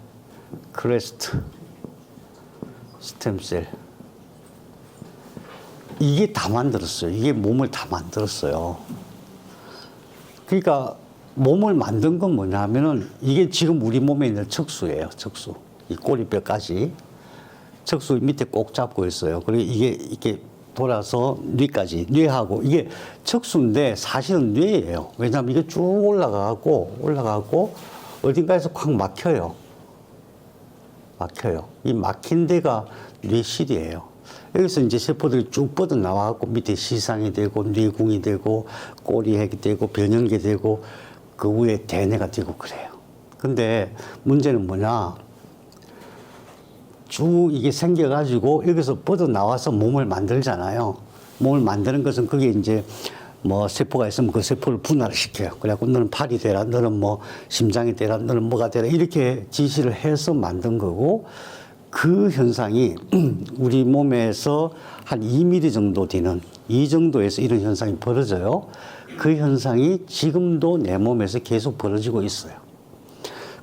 크레스트 스템셀. 이게 다 만들었어요. 이게 몸을 다 만들었어요. 그러니까 몸을 만든 건 뭐냐면은 이게 지금 우리 몸에 있는 척수예요, 척수. 이 꼬리뼈까지. 척수 밑에 꼭 잡고 있어요. 그리고 이게 이렇게 돌아서 뇌까지, 뇌하고, 이게 척수인데 사실은 뇌예요. 왜냐하면 이게 쭉 올라가고, 어딘가에서 콱 막혀요. 이 막힌 데가 뇌실이에요. 여기서 이제 세포들이 쭉 뻗어나와갖고 밑에 시상이 되고, 뇌궁이 되고, 꼬리핵이 되고, 변형계 되고, 그 위에 대뇌가 되고 그래요. 근데 문제는 뭐냐? 쭉 이게 생겨가지고 여기서 뻗어나와서 몸을 만들잖아요. 몸을 만드는 것은 그게 이제 뭐 세포가 있으면 그 세포를 분할을 시켜요. 그래갖고 너는 팔이 되라, 너는 뭐 심장이 되라, 너는 뭐가 되라 이렇게 지시를 해서 만든 거고 그 현상이 우리 몸에서 한 2mm 정도 되는 이 정도에서 이런 현상이 벌어져요. 그 현상이 지금도 내 몸에서 계속 벌어지고 있어요.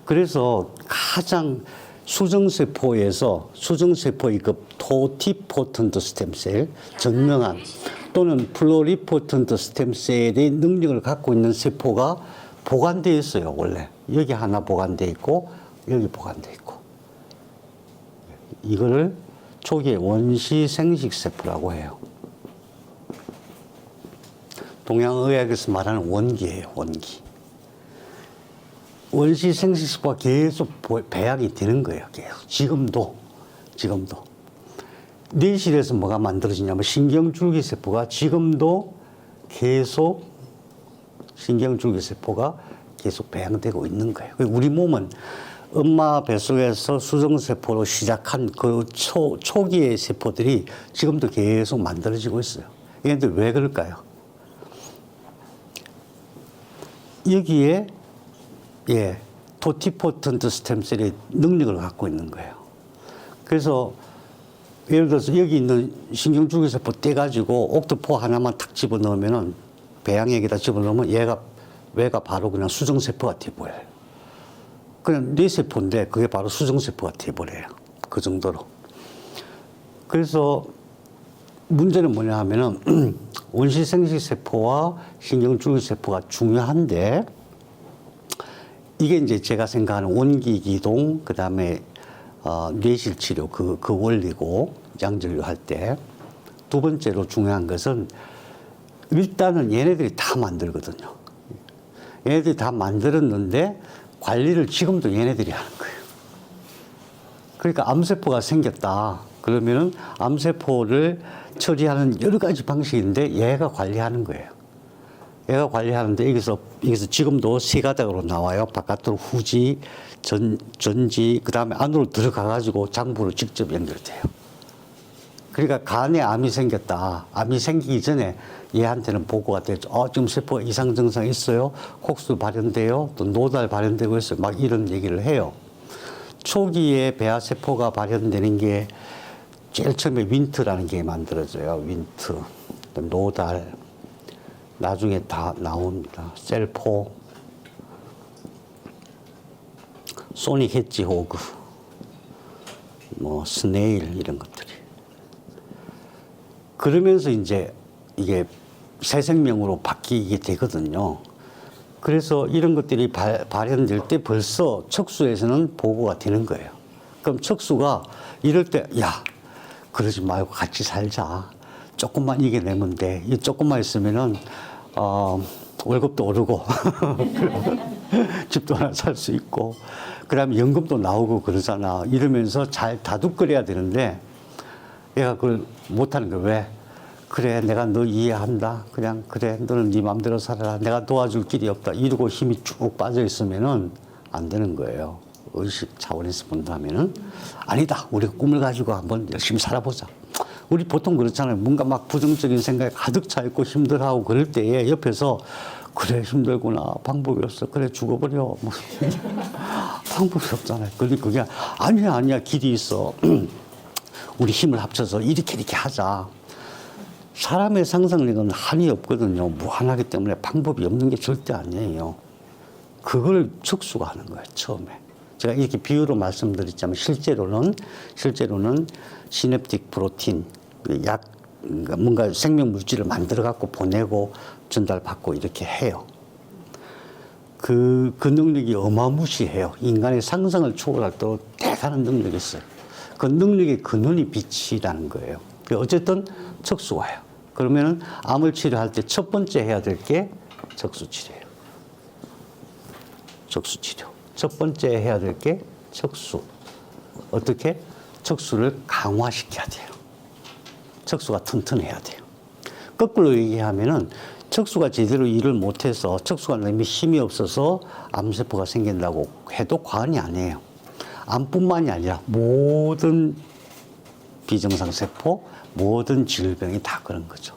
그래서 가장 수정세포의 그 토티포턴트 스템셀, 전명한 또는 플로리포턴트 스템셀의 능력을 갖고 있는 세포가 보관되어 있어요, 원래. 여기 하나 보관되어 있고, 여기 보관되어 있고. 이거를 초기에 원시 생식세포라고 해요. 동양의학에서 말하는 원기예요, 원기. 원시 생식세포가 계속 배양이 되는 거예요, 계속. 지금도. 뇌실에서 뭐가 만들어지냐면 신경줄기세포가 지금도 계속 신경줄기세포가 계속 배양되고 있는 거예요. 우리 몸은 엄마 뱃속에서 수정세포로 시작한 그 초기의 세포들이 지금도 계속 만들어지고 있어요. 이게 왜 그럴까요? 여기에 토티포턴트 스템셀의 능력을 갖고 있는 거예요. 그래서 예를 들어서 여기 있는 신경줄기세포 떼가지고 옥토포 하나만 탁 집어넣으면은 배양액에다 집어넣으면 얘가 바로 그냥 수정세포가 돼버려요. 그냥 뇌세포인데 그게 바로 수정세포가 돼버려요. 그 정도로. 그래서 문제는 뭐냐 하면은 원시생식세포와 신경줄기세포가 중요한데 이게 이제 제가 생각하는 원기기동, 그 다음에 뇌실 치료, 그 원리고, 양전류 할 때. 두 번째로 중요한 것은 일단은 얘네들이 다 만들거든요. 얘네들이 다 만들었는데 관리를 지금도 얘네들이 하는 거예요. 그러니까 암세포가 생겼다. 그러면은 암세포를 처리하는 여러 가지 방식인데 얘가 관리하는 거예요. 얘가 관리하는데 여기서 지금도 세 가닥으로 나와요. 바깥으로 후지, 전지, 그 다음에 안으로 들어가가지고 장부로 직접 연결돼요. 그러니까 간에 암이 생겼다. 암이 생기기 전에 얘한테는 보고가 되죠. 지금 세포 이상 증상 있어요. 혹수 발현돼요. 또 노달 발현되고 있어요. 막 이런 얘기를 해요. 초기에 배아세포가 발현되는 게 제일 처음에 윈트라는 게 만들어져요. 윈트, 노달, 나중에 다 나옵니다. 셀포, 소닉 해지호그, 뭐 스네일 이런 것들이. 그러면서 이제 이게 새 생명으로 바뀌게 되거든요. 그래서 이런 것들이 발현될 때 벌써 척수에서는 보고가 되는 거예요. 그럼 척수가 이럴 때, 야, 그러지 말고 같이 살자. 조금만 이겨내면 돼. 이 조금만 있으면은, 월급도 오르고, 집도 하나 살 수 있고, 그 다음에 연금도 나오고 그러잖아. 이러면서 잘 다독거려야 되는데, 얘가 그걸 못하는 거야. 왜? 그래, 내가 너 이해한다. 그냥, 그래, 너는 네 맘대로 살아라. 내가 도와줄 길이 없다. 이러고 힘이 쭉 빠져 있으면은 안 되는 거예요. 의식 차원에서 본다면은. 아니다. 우리가 꿈을 가지고 한번 열심히 살아보자. 우리 보통 그렇잖아요. 뭔가 막 부정적인 생각이 가득 차 있고 힘들어하고 그럴 때에 옆에서 그래, 힘들구나. 방법이 없어. 그래, 죽어버려. 뭐. 방법이 없잖아요. 그게 아니야. 길이 있어. 우리 힘을 합쳐서 이렇게 하자. 사람의 상상력은 한이 없거든요. 무한하기 때문에 방법이 없는 게 절대 아니에요. 그걸 척수가 하는 거예요, 처음에. 제가 이렇게 비유로 말씀드렸지만 실제로는 시냅틱 프로틴, 뭔가 생명 물질을 만들어 갖고 보내고 전달받고 이렇게 해요. 그 능력이 어마무시해요. 인간의 상상을 초월할 때 대단한 능력이 있어요. 그 능력의 근원이 빛이라는 거예요. 어쨌든 척수가 해요. 그러면은 암을 치료할 때 첫 번째 해야 될 게 척수 치료예요. 척수 치료. 첫 번째 해야 될 게 척수. 어떻게? 척수를 강화시켜야 돼요. 척수가 튼튼해야 돼요. 거꾸로 얘기하면은 척수가 제대로 일을 못해서 척수가 너무 힘이 없어서 암세포가 생긴다고 해도 과언이 아니에요. 암뿐만이 아니라 모든 비정상 세포, 모든 질병이 다 그런 거죠.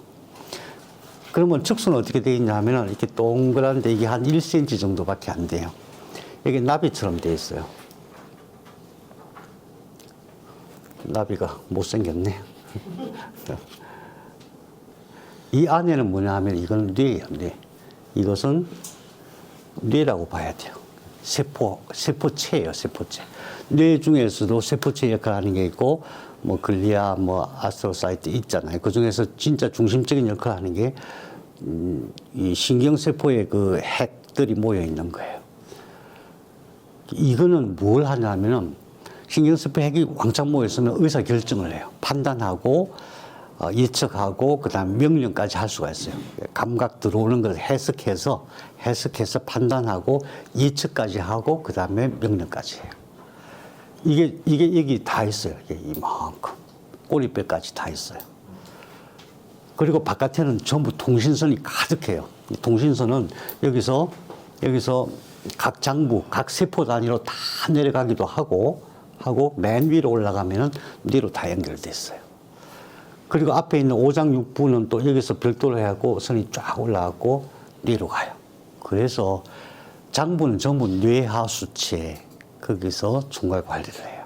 그러면 척수는 어떻게 되어 있냐 하면 이렇게 동그란데 이게 한 1cm 정도밖에 안 돼요. 이게 나비처럼 되어 있어요. 나비가 못생겼네. 이 안에는 뭐냐 하면 이건 뇌예요, 뇌. 이것은 뇌라고 봐야 돼요. 세포체예요, 세포체. 뇌 중에서도 세포체 역할을 하는 게 있고, 뭐 글리아, 뭐 아스트로사이트 있잖아요. 그 중에서 진짜 중심적인 역할을 하는 게 이 신경세포의 그 핵들이 모여 있는 거예요. 이거는 뭘 하냐면은 신경세포 핵이 왕창 모여 있으면 의사 결정을 해요. 판단하고 예측하고 그다음 명령까지 할 수가 있어요. 감각 들어오는 걸 해석해서 판단하고 예측까지 하고 그다음에 명령까지 해요. 이게 여기 다 있어요. 이게 이만큼 꼬리뼈까지 다 있어요. 그리고 바깥에는 전부 통신선이 가득해요. 이 통신선은 여기서 각 장부, 각 세포 단위로 다 내려가기도 하고 맨 위로 올라가면은 뇌로 다 연결돼 있어요. 그리고 앞에 있는 오장육부는 또 여기서 별도로 해갖고 선이 쫙 올라가고 뇌로 가요. 그래서 장부는 전부 뇌하 수치에 거기서 총괄 관리를 해요.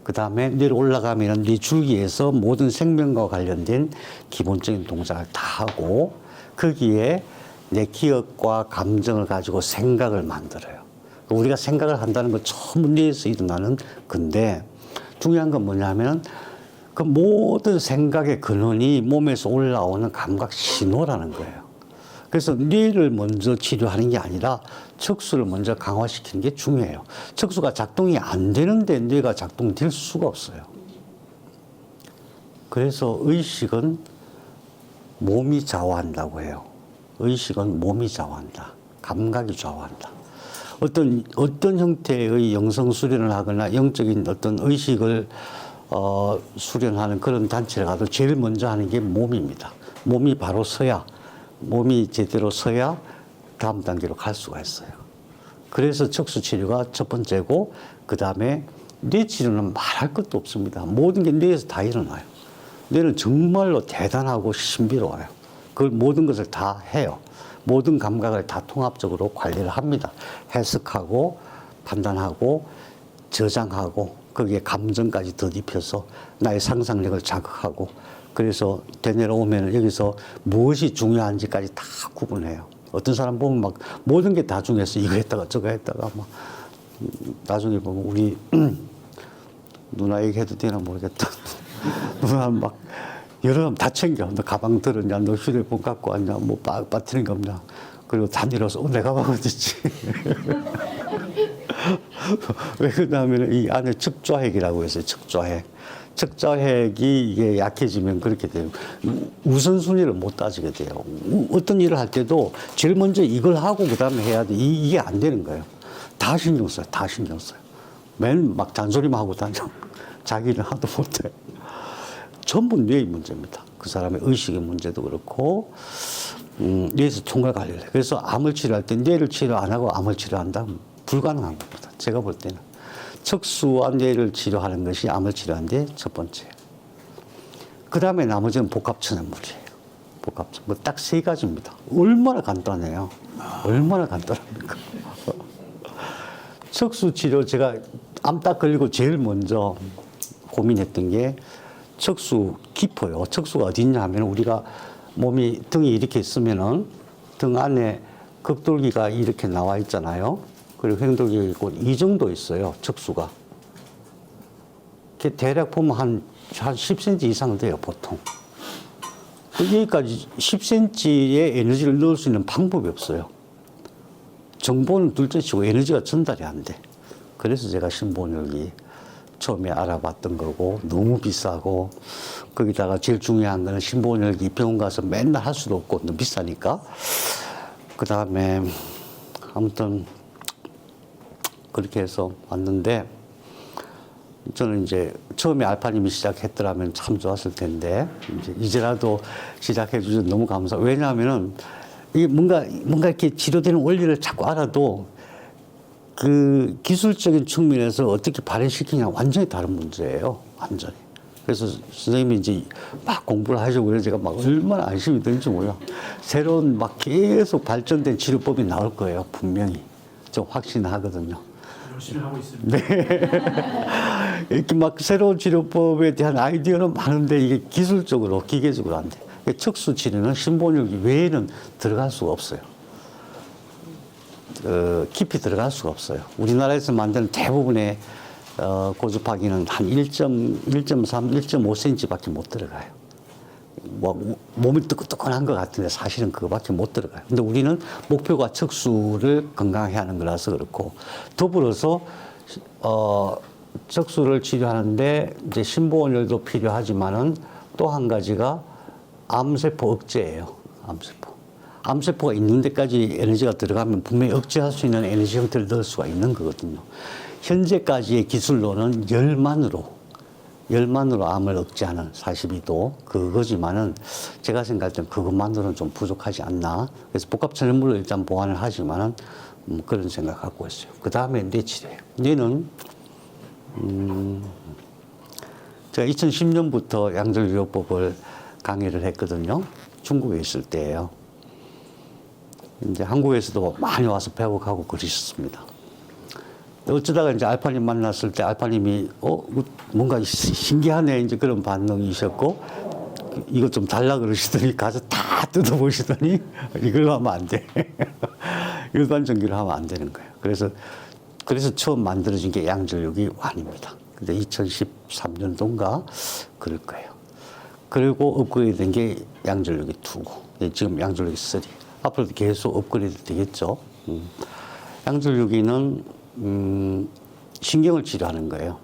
그 다음에 뇌로 올라가면 뇌 줄기에서 모든 생명과 관련된 기본적인 동작을 다 하고 거기에 내 기억과 감정을 가지고 생각을 만들어요. 우리가 생각을 한다는 건 전부 뇌에서 일어나는 건데 중요한 건 뭐냐면 그 모든 생각의 근원이 몸에서 올라오는 감각 신호라는 거예요. 그래서 뇌를 먼저 치료하는 게 아니라 척수를 먼저 강화시키는 게 중요해요. 척수가 작동이 안 되는데 뇌가 작동될 수가 없어요. 그래서 의식은 몸이 좌우한다고 해요. 의식은 몸이 좌우한다. 감각이 좌우한다. 어떤 형태의 영성 수련을 하거나 영적인 어떤 의식을 수련하는 그런 단체를 가도 제일 먼저 하는 게 몸입니다. 몸이 바로 서야, 몸이 제대로 서야 다음 단계로 갈 수가 있어요. 그래서 척수 치료가 첫 번째고, 그 다음에 뇌 치료는 말할 것도 없습니다. 모든 게 뇌에서 다 일어나요. 뇌는 정말로 대단하고 신비로워요. 그 모든 것을 다 해요. 모든 감각을 다 통합적으로 관리를 합니다. 해석하고, 판단하고, 저장하고, 거기에 감정까지 덧입혀서 나의 상상력을 자극하고, 그래서 되뇌어오면 여기서 무엇이 중요한지까지 다 구분해요. 어떤 사람 보면 막 모든 게 다 중요해서 이거 했다가 저거 했다가 막 나중에 보면 우리 누나 얘기해도 되나 모르겠다. 누나 막 여러 사람 다 챙겨. 너 가방 들었냐? 너 휴대폰 갖고 왔냐? 뭐 빠뜨린 거 없냐? 그리고 다 내려서 내 가방 어딨지? 왜 그러냐면 이 안에 척좌핵이라고 있어요. 척좌핵이 이게 약해지면 그렇게 돼요. 우선순위를 못 따지게 돼요. 어떤 일을 할 때도 제일 먼저 이걸 하고 그 다음에 해야 돼. 이게 안 되는 거예요. 다 신경 써요. 다 신경 써요. 맨 막 잔소리만 하고 다녀. 자기는 하도 못해. 전부 뇌의 문제입니다. 그 사람의 의식의 문제도 그렇고, 뇌에서 총괄 관리를 해요. 그래서 암을 치료할 때 뇌를 치료 안 하고 암을 치료한다면 불가능한 겁니다. 제가 볼 때는. 척수와 뇌를 치료하는 것이 암을 치료하는데 첫 번째예요. 그 다음에 나머지는 복합천연물이에요. 복합천. 뭐 딱 세 가지입니다. 얼마나 간단해요. 얼마나 간단합니까? 척수 치료 제가 암 딱 걸리고 제일 먼저 고민했던 게 척수 깊어요. 척수가 어디 있냐 하면 우리가 몸이 등이 이렇게 있으면은 등 안에 극돌기가 이렇게 나와 있잖아요. 그리고 횡돌기가 있고 이 정도 있어요. 척수가. 대략 보면 한 10cm 이상 돼요. 보통. 여기까지 10cm의 에너지를 넣을 수 있는 방법이 없어요. 정보는 둘째치고 에너지가 전달이 안 돼. 그래서 제가 신본혈기 처음에 알아봤던 거고 너무 비싸고 거기다가 제일 중요한 거는 신본혈기 병원 가서 맨날 할 수도 없고 너무 비싸니까. 그 다음에 아무튼 그렇게 해서 왔는데 저는 이제 처음에 알파님이 시작했더라면 참 좋았을 텐데 이제라도 시작해 주셔서 너무 감사해요. 왜냐하면은 이게 뭔가 이렇게 치료되는 원리를 자꾸 알아도 그 기술적인 측면에서 어떻게 발현시키냐 완전히 다른 문제예요. 완전히. 그래서 선생님이 이제 막 공부를 하시고 그래서 제가 막 얼마나 안심이 드는지 몰라. 새로운 막 계속 발전된 치료법이 나올 거예요. 분명히. 저 확신하거든요. 열심히 하고 있습니다. 네. 이렇게 막 새로운 치료법에 대한 아이디어는 많은데 이게 기술적으로, 기계적으로 안 돼. 척수 치료는 신본혈기 외에는 들어갈 수가 없어요. 깊이 들어갈 수가 없어요. 우리나라에서 만드는 대부분의 고주파기는 한 1.3, 1.5cm 밖에 못 들어가요. 뭐, 몸이 뜨끈뜨끈한 것 같은데 사실은 그거밖에 못 들어가요. 근데 우리는 목표가 척수를 건강하게 하는 거라서 그렇고, 더불어서, 척수를 치료하는데 이제 신보온열도 필요하지만은, 또 한 가지가 암세포 억제예요. 암세포. 암세포가 있는 데까지 에너지가 들어가면 분명히 억제할 수 있는 에너지 형태를 넣을 수가 있는 거거든요. 현재까지의 기술로는 열만으로 암을 억제하는 42도 그거지만은 제가 생각할 땐 그것만으로는 좀 부족하지 않나. 그래서 복합 천연물로 일단 보완을 하지만은 그런 생각 갖고 있어요. 그 다음에 뇌 치료예요. 뇌는 제가 2010년부터 양절유효법을 강의를 했거든요. 중국에 있을 때예요. 이제 한국에서도 많이 와서 배워가고 그러셨습니다. 어쩌다가 이제 알파님 만났을 때 알파님이 뭔가 신기하네 이제 그런 반응이셨고 이거 좀 달라 그러시더니 가서 다 뜯어보시더니 이걸 하면 안 돼. 일반 전기를 하면 안 되는 거예요. 그래서 처음 만들어진 게 양절육이 1입니다. 근데 2013년도인가 그럴 거예요. 그리고 업그레이드 된 게 양절육이 2고 지금 양절육이 3. 앞으로도 계속 업그레이드 되겠죠. 양절육이는 신경을 치료하는 거예요.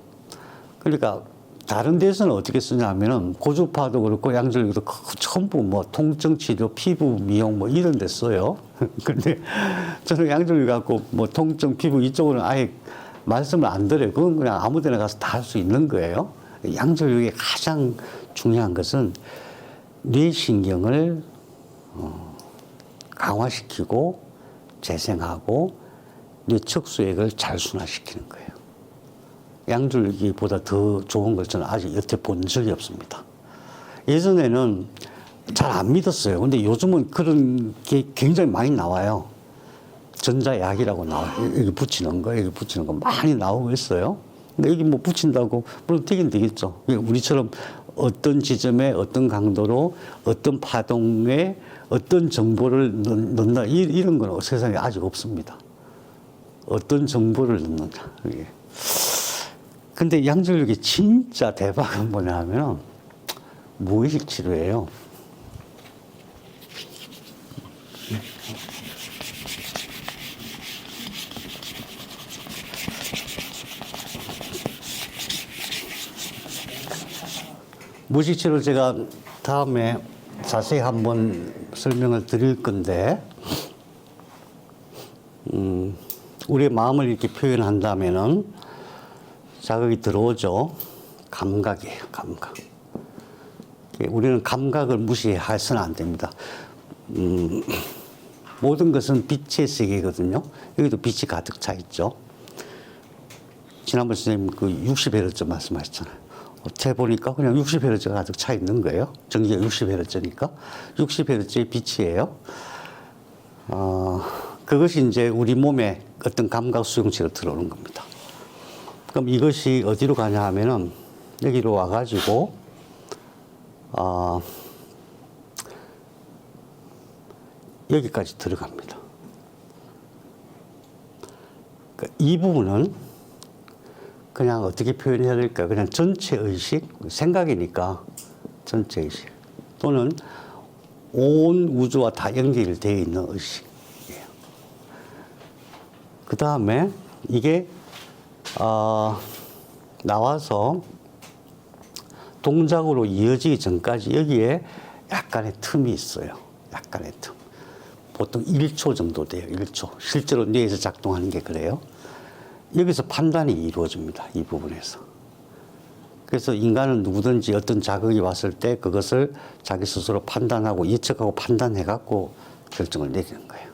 그러니까 다른 데서는 어떻게 쓰냐면은 고주파도 그렇고 양절육도 전부 뭐 통증 치료, 피부 미용 뭐 이런 데 써요. 근데 저는 양절육 갖고 뭐 통증, 피부 이쪽으로는 아예 말씀을 안 드려요. 그건 그냥 아무 데나 가서 다 할 수 있는 거예요. 양절육의 가장 중요한 것은 뇌신경을 강화시키고 재생하고 뇌척수액을 잘 순환시키는 거예요. 양절육보다 더 좋은 걸 저는 아직 여태 본 적이 없습니다. 예전에는 잘 안 믿었어요. 근데 요즘은 그런 게 굉장히 많이 나와요. 전자약이라고 나와요. 여기 붙이는 거, 여기 붙이는 거 많이 나오고 있어요. 근데 여기 뭐 붙인다고, 물론 되긴 되겠죠. 우리처럼 어떤 지점에 어떤 강도로 어떤 파동에 어떤 정보를 넣는다. 이런 건 세상에 아직 없습니다. 어떤 정보를 넣는다. 근데 양절육이 진짜 대박은 뭐냐 하면 무의식 치료예요. 무의식 치료 제가 다음에 자세히 한번 설명을 드릴 건데, 우리의 마음을 이렇게 표현한다면은 자극이 들어오죠. 감각이에요, 감각. 우리는 감각을 무시해서는 안 됩니다. 모든 것은 빛의 세계거든요. 여기도 빛이 가득 차 있죠. 지난번 선생님 그 60Hz 말씀하셨잖아요. 재보니까 그냥 60Hz가 가득 차 있는 거예요. 전기가 60Hz니까. 60Hz의 빛이에요. 그것이 이제 우리 몸에 어떤 감각 수용체로 들어오는 겁니다. 그럼 이것이 어디로 가냐 하면은 여기로 와가지고, 여기까지 들어갑니다. 그러니까 이 부분은 그냥 어떻게 표현해야 될까? 그냥 전체 의식, 생각이니까 전체 의식 또는 온 우주와 다 연결되어 있는 의식이에요. 그 다음에 이게 나와서 동작으로 이어지기 전까지 여기에 약간의 틈이 있어요. 약간의 틈. 보통 1초 정도 돼요. 1초. 실제로 뇌에서 작동하는 게 그래요. 여기서 판단이 이루어집니다. 이 부분에서. 그래서 인간은 누구든지 어떤 자극이 왔을 때 그것을 자기 스스로 판단하고 예측하고 판단해갖고 결정을 내리는 거예요.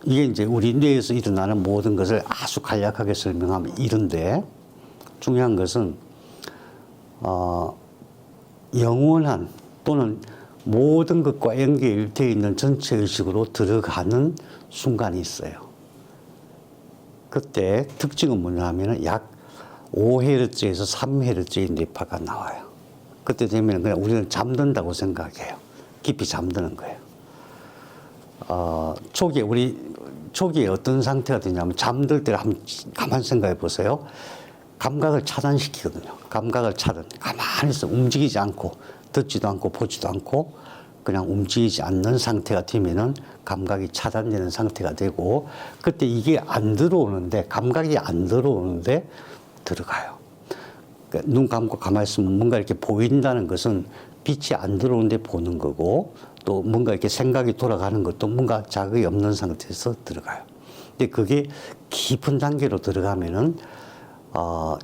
이게 이제 우리 뇌에서 일어나는 모든 것을 아주 간략하게 설명하면 이런데, 중요한 것은 영원한 또는 모든 것과 연결되어 있는 전체 의식으로 들어가는 순간이 있어요. 그때 특징은 뭐냐 하면 약 5Hz에서 3Hz의 뇌파가 나와요. 그때 되면 그냥 우리는 잠든다고 생각해요. 깊이 잠드는 거예요. 초기에 어떤 상태가 되냐면 잠들 때 한번 가만 생각해 보세요. 감각을 차단시키거든요. 감각을 차단. 가만히 있어. 움직이지 않고, 듣지도 않고, 보지도 않고, 그냥 움직이지 않는 상태가 되면은 감각이 차단되는 상태가 되고, 그때 이게 안 들어오는데, 감각이 안 들어오는데 들어가요. 그러니까 눈 감고 가만히 있으면 뭔가 이렇게 보인다는 것은 빛이 안 들어오는데 보는 거고, 또 뭔가 이렇게 생각이 돌아가는 것도 뭔가 자극이 없는 상태에서 들어가요. 근데 그게 깊은 단계로 들어가면은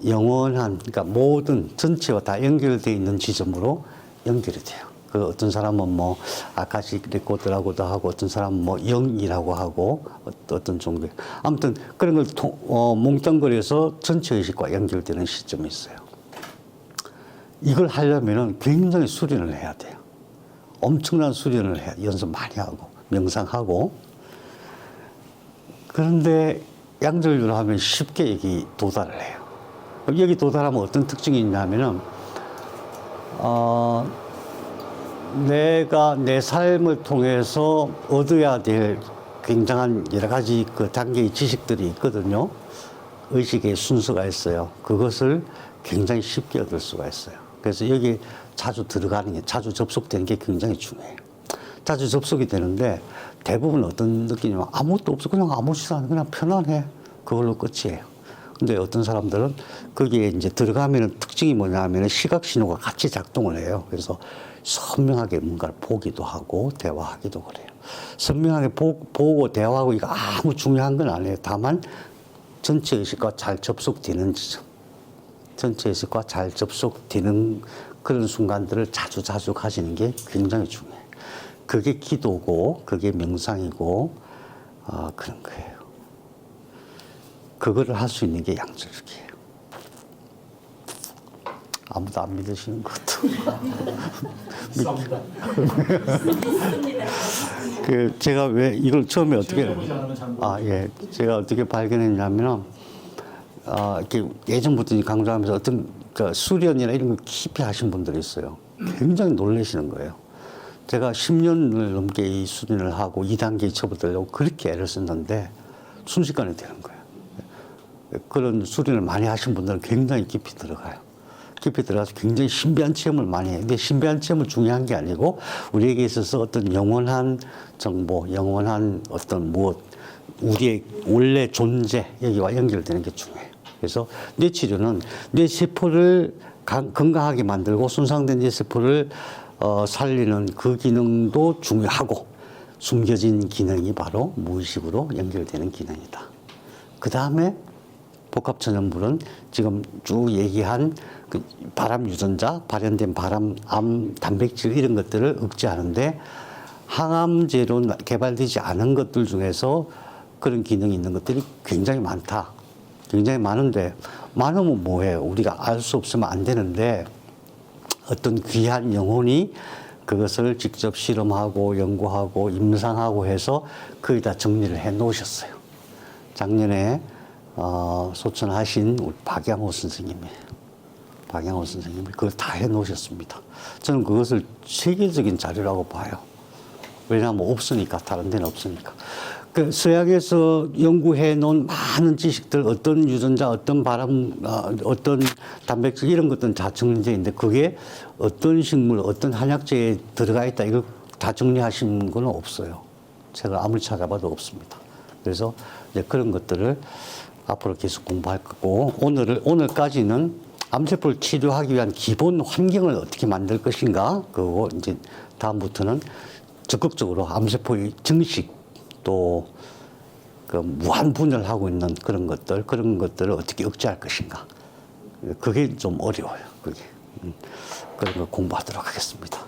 영원한, 그러니까 모든 전체와 다 연결되어 있는 지점으로 연결이 돼요. 그 어떤 사람은 뭐 아카식 레코드라고도 하고, 어떤 사람은 뭐 영이라고 하고, 어떤 종교, 아무튼 그런 걸 몽땅거려서 전체 의식과 연결되는 시점이 있어요. 이걸 하려면은 굉장히 수련을 해야 돼요. 엄청난 수련을 해야, 연습 많이 하고 명상하고. 그런데 양절유를 하면 쉽게 여기 도달을 해요. 여기 도달하면 어떤 특징이 있냐면은 내가 내 삶을 통해서 얻어야 될 굉장한 여러 가지 그 단계의 지식들이 있거든요. 의식의 순서가 있어요. 그것을 굉장히 쉽게 얻을 수가 있어요. 그래서 여기 자주 들어가는 게, 자주 접속되는 게 굉장히 중요해요. 자주 접속이 되는데 대부분 어떤 느낌이냐면 아무것도 없어. 그냥 아무렇지도 않아. 그냥 편안해. 그걸로 끝이에요. 근데 어떤 사람들은 거기에 이제 들어가면은 특징이 뭐냐면은 시각 신호가 같이 작동을 해요. 그래서 선명하게 뭔가를 보기도 하고 대화하기도 그래요. 선명하게 보고 대화하고 이거 아무 중요한 건 아니에요. 다만 전체 의식과 잘 접속되는 지점. 전체 의식과 잘 접속되는 그런 순간들을 자주 가지는 게 굉장히 중요해요. 그게 기도고, 그게 명상이고, 그런 거예요. 그거를 할 수 있는 게 양절기예요. 아무도 안 믿으시는 것도. 제가 왜 이걸 처음에 어떻게, 예, 제가 어떻게 발견했냐면, 이렇게 예전부터 강조하면서 어떤 그 수련이나 이런 걸 깊이 하신 분들이 있어요. 굉장히 놀라시는 거예요. 제가 10년을 넘게 이 수련을 하고 2단계에 접어들려고 그렇게 애를 썼는데 순식간에 되는 거예요. 그런 수련을 많이 하신 분들은 굉장히 깊이 들어가요. 깊이 들어가서 굉장히 신비한 체험을 많이 해요. 근데 신비한 체험은 중요한 게 아니고 우리에게 있어서 어떤 영원한 정보, 영원한 어떤 무엇, 우리의 원래 존재, 여기와 연결되는 게 중요해요. 그래서 뇌치료는 뇌세포를 건강하게 만들고 손상된 뇌세포를 살리는 그 기능도 중요하고, 숨겨진 기능이 바로 무의식으로 연결되는 기능이다. 그 다음에 복합천연물은 지금 쭉 얘기한 그 발암 유전자, 발현된 발암, 암, 단백질 이런 것들을 억제하는데 항암제로 개발되지 않은 것들 중에서 그런 기능이 있는 것들이 굉장히 많다. 굉장히 많은데, 많으면 뭐예요? 우리가 알 수 없으면 안 되는데 어떤 귀한 영혼이 그것을 직접 실험하고 연구하고 임상하고 해서 거의 다 정리를 해 놓으셨어요. 작년에 소천하신 우리 박양호 선생님이에요. 박양호 선생님이 그걸 다 해 놓으셨습니다. 저는 그것을 세계적인 자료라고 봐요. 왜냐하면 없으니까, 다른 데는 없으니까. 그 서양에서 연구해 놓은 많은 지식들, 어떤 유전자, 어떤 발암, 어떤 단백질 이런 것들은 다 정리되어 있는데 그게 어떤 식물, 어떤 한약재에 들어가 있다 이걸 다 정리하신 건 없어요. 제가 아무리 찾아봐도 없습니다. 그래서 이제 그런 것들을 앞으로 계속 공부할 거고, 오늘까지는 암세포를 치료하기 위한 기본 환경을 어떻게 만들 것인가, 그리고 이제 다음부터는 적극적으로 암세포의 증식, 또 그 무한 분열하고 있는 그런 것들을 어떻게 억제할 것인가. 그게 좀 어려워요. 그게. 그런 거 공부하도록 하겠습니다.